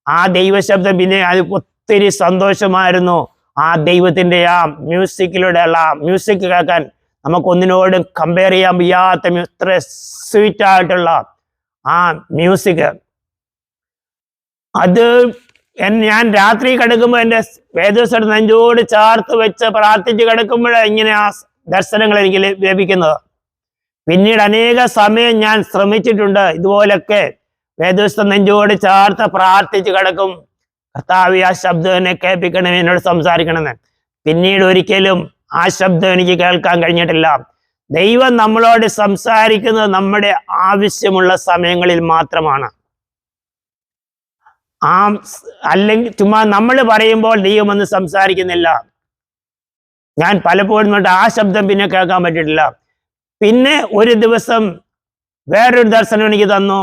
ആ ദൈവശബ്ദം പിന്നെ അത് ഒത്തിരി സന്തോഷമായിരുന്നു. ആ ദൈവത്തിൻ്റെ ആ മ്യൂസിക്കിലൂടെയുള്ള മ്യൂസിക് കേൾക്കാൻ നമുക്കൊന്നിനോടും കമ്പയർ ചെയ്യാൻ വയ്യാത്ത ഇത്ര സ്വീറ്റ് ആയിട്ടുള്ള ആ മ്യൂസിക്. അത് ഞാൻ രാത്രി കിടക്കുമ്പോൾ എൻ്റെ വേദോസ്വരം നെഞ്ചോട് ചേർത്ത് വെച്ച് പ്രാർത്ഥിച്ച് കിടക്കുമ്പോഴാണ് ഇങ്ങനെ ആ ദർശനങ്ങൾ എനിക്ക് ലഭിക്കുന്നത്. പിന്നീട് അനേക സമയം ഞാൻ ശ്രമിച്ചിട്ടുണ്ട്, ഇതുപോലൊക്കെ വേദോസ്വരം നെഞ്ചോട് ചേർത്ത് പ്രാർത്ഥിച്ച് കിടക്കും, കർത്താവേ ആ ശബ്ദം എന്നെ കേൾപ്പിക്കണമേ, എന്നോട് സംസാരിക്കണമെന്ന്. പിന്നീട് ഒരിക്കലും ആ ശബ്ദം എനിക്ക് കേൾക്കാൻ കഴിഞ്ഞിട്ടില്ല. ദൈവം നമ്മളോട് സംസാരിക്കുന്നത് നമ്മുടെ ആവശ്യമുള്ള സമയങ്ങളിൽ മാത്രമാണ്. അല്ലെങ്കിൽ ചുമ്മാ നമ്മൾ പറയുമ്പോൾ ദൈവം ഒന്നും സംസാരിക്കുന്നില്ല. ഞാൻ പലപ്പോഴും ആ ശബ്ദം പിന്നെ കേൾക്കാൻ പറ്റിയിട്ടില്ല. പിന്നെ ഒരു ദിവസം വേറൊരു ദർശനം എനിക്ക് തന്നു.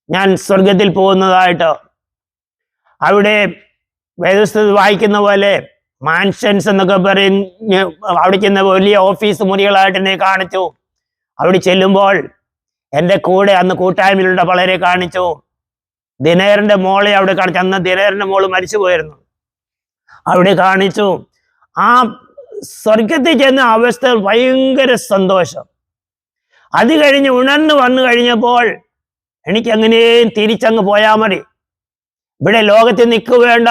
ഞാൻ സ്വർഗത്തിൽ പോകുന്നതായിട്ട്. അവിടെ വേദപുസ്തകത്തിൽ വായിക്കുന്ന പോലെ മാൻഷൻസ് എന്നൊക്കെ പറഞ്ഞ് അവിടെ ചെന്ന വലിയ ഓഫീസ് മുറികളായിട്ട് എന്നെ കാണിച്ചു. അവിടെ ചെല്ലുമ്പോൾ എൻ്റെ കൂടെ അന്ന് കൂട്ടായ്മയിലുള്ള പലരെ കാണിച്ചു. ദിനേറിന്റെ മോളെ അവിടെ കാണിച്ചു. അന്ന് ദിനേറിന്റെ മോള് മരിച്ചു പോയിരുന്നു. അവിടെ കാണിച്ചു. ആ സ്വർഗത്തിൽ ചെന്ന അവസ്ഥ ഭയങ്കര സന്തോഷം. അത് കഴിഞ്ഞ് ഉണർന്ന് വന്നു കഴിഞ്ഞപ്പോൾ എനിക്ക് എങ്ങനെയും തിരിച്ചങ്ങ് പോയാൽ മതി, ഇവിടെ ലോകത്തിൽ നിൽക്കുക വേണ്ട.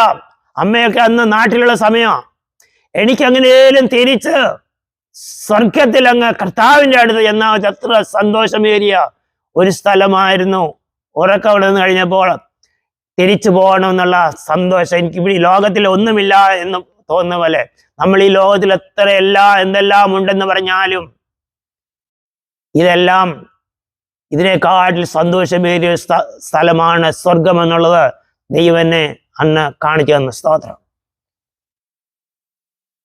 അമ്മയൊക്കെ അന്ന് നാട്ടിലുള്ള സമയമാണ്. എനിക്കെങ്ങനെയും തിരിച്ച് സ്വർഗത്തിൽ അങ്ങ് കർത്താവിൻ്റെ അടുത്ത് ചെന്ന അത്ര സന്തോഷമേറിയ ഒരു സ്ഥലമായിരുന്നു. ഉറക്കം അവിടെ നിന്ന് കഴിഞ്ഞപ്പോൾ തിരിച്ചു പോകണമെന്നുള്ള സന്തോഷം. എനിക്ക് ഇവിടെ ലോകത്തിൽ ഒന്നുമില്ല എന്ന് തോന്നുന്ന പോലെ, നമ്മൾ ഈ ലോകത്തിൽ എന്തെല്ലാം ഉണ്ടെന്ന് പറഞ്ഞാലും ഇതെല്ലാം ഇതിനേക്കാട്ടിൽ സന്തോഷമേറിയ സ്ഥലമാണ് സ്വർഗം എന്നുള്ളത് ദൈവം എന്നെ അന്ന് കാണിച്ചു തന്ന സ്തോത്രം.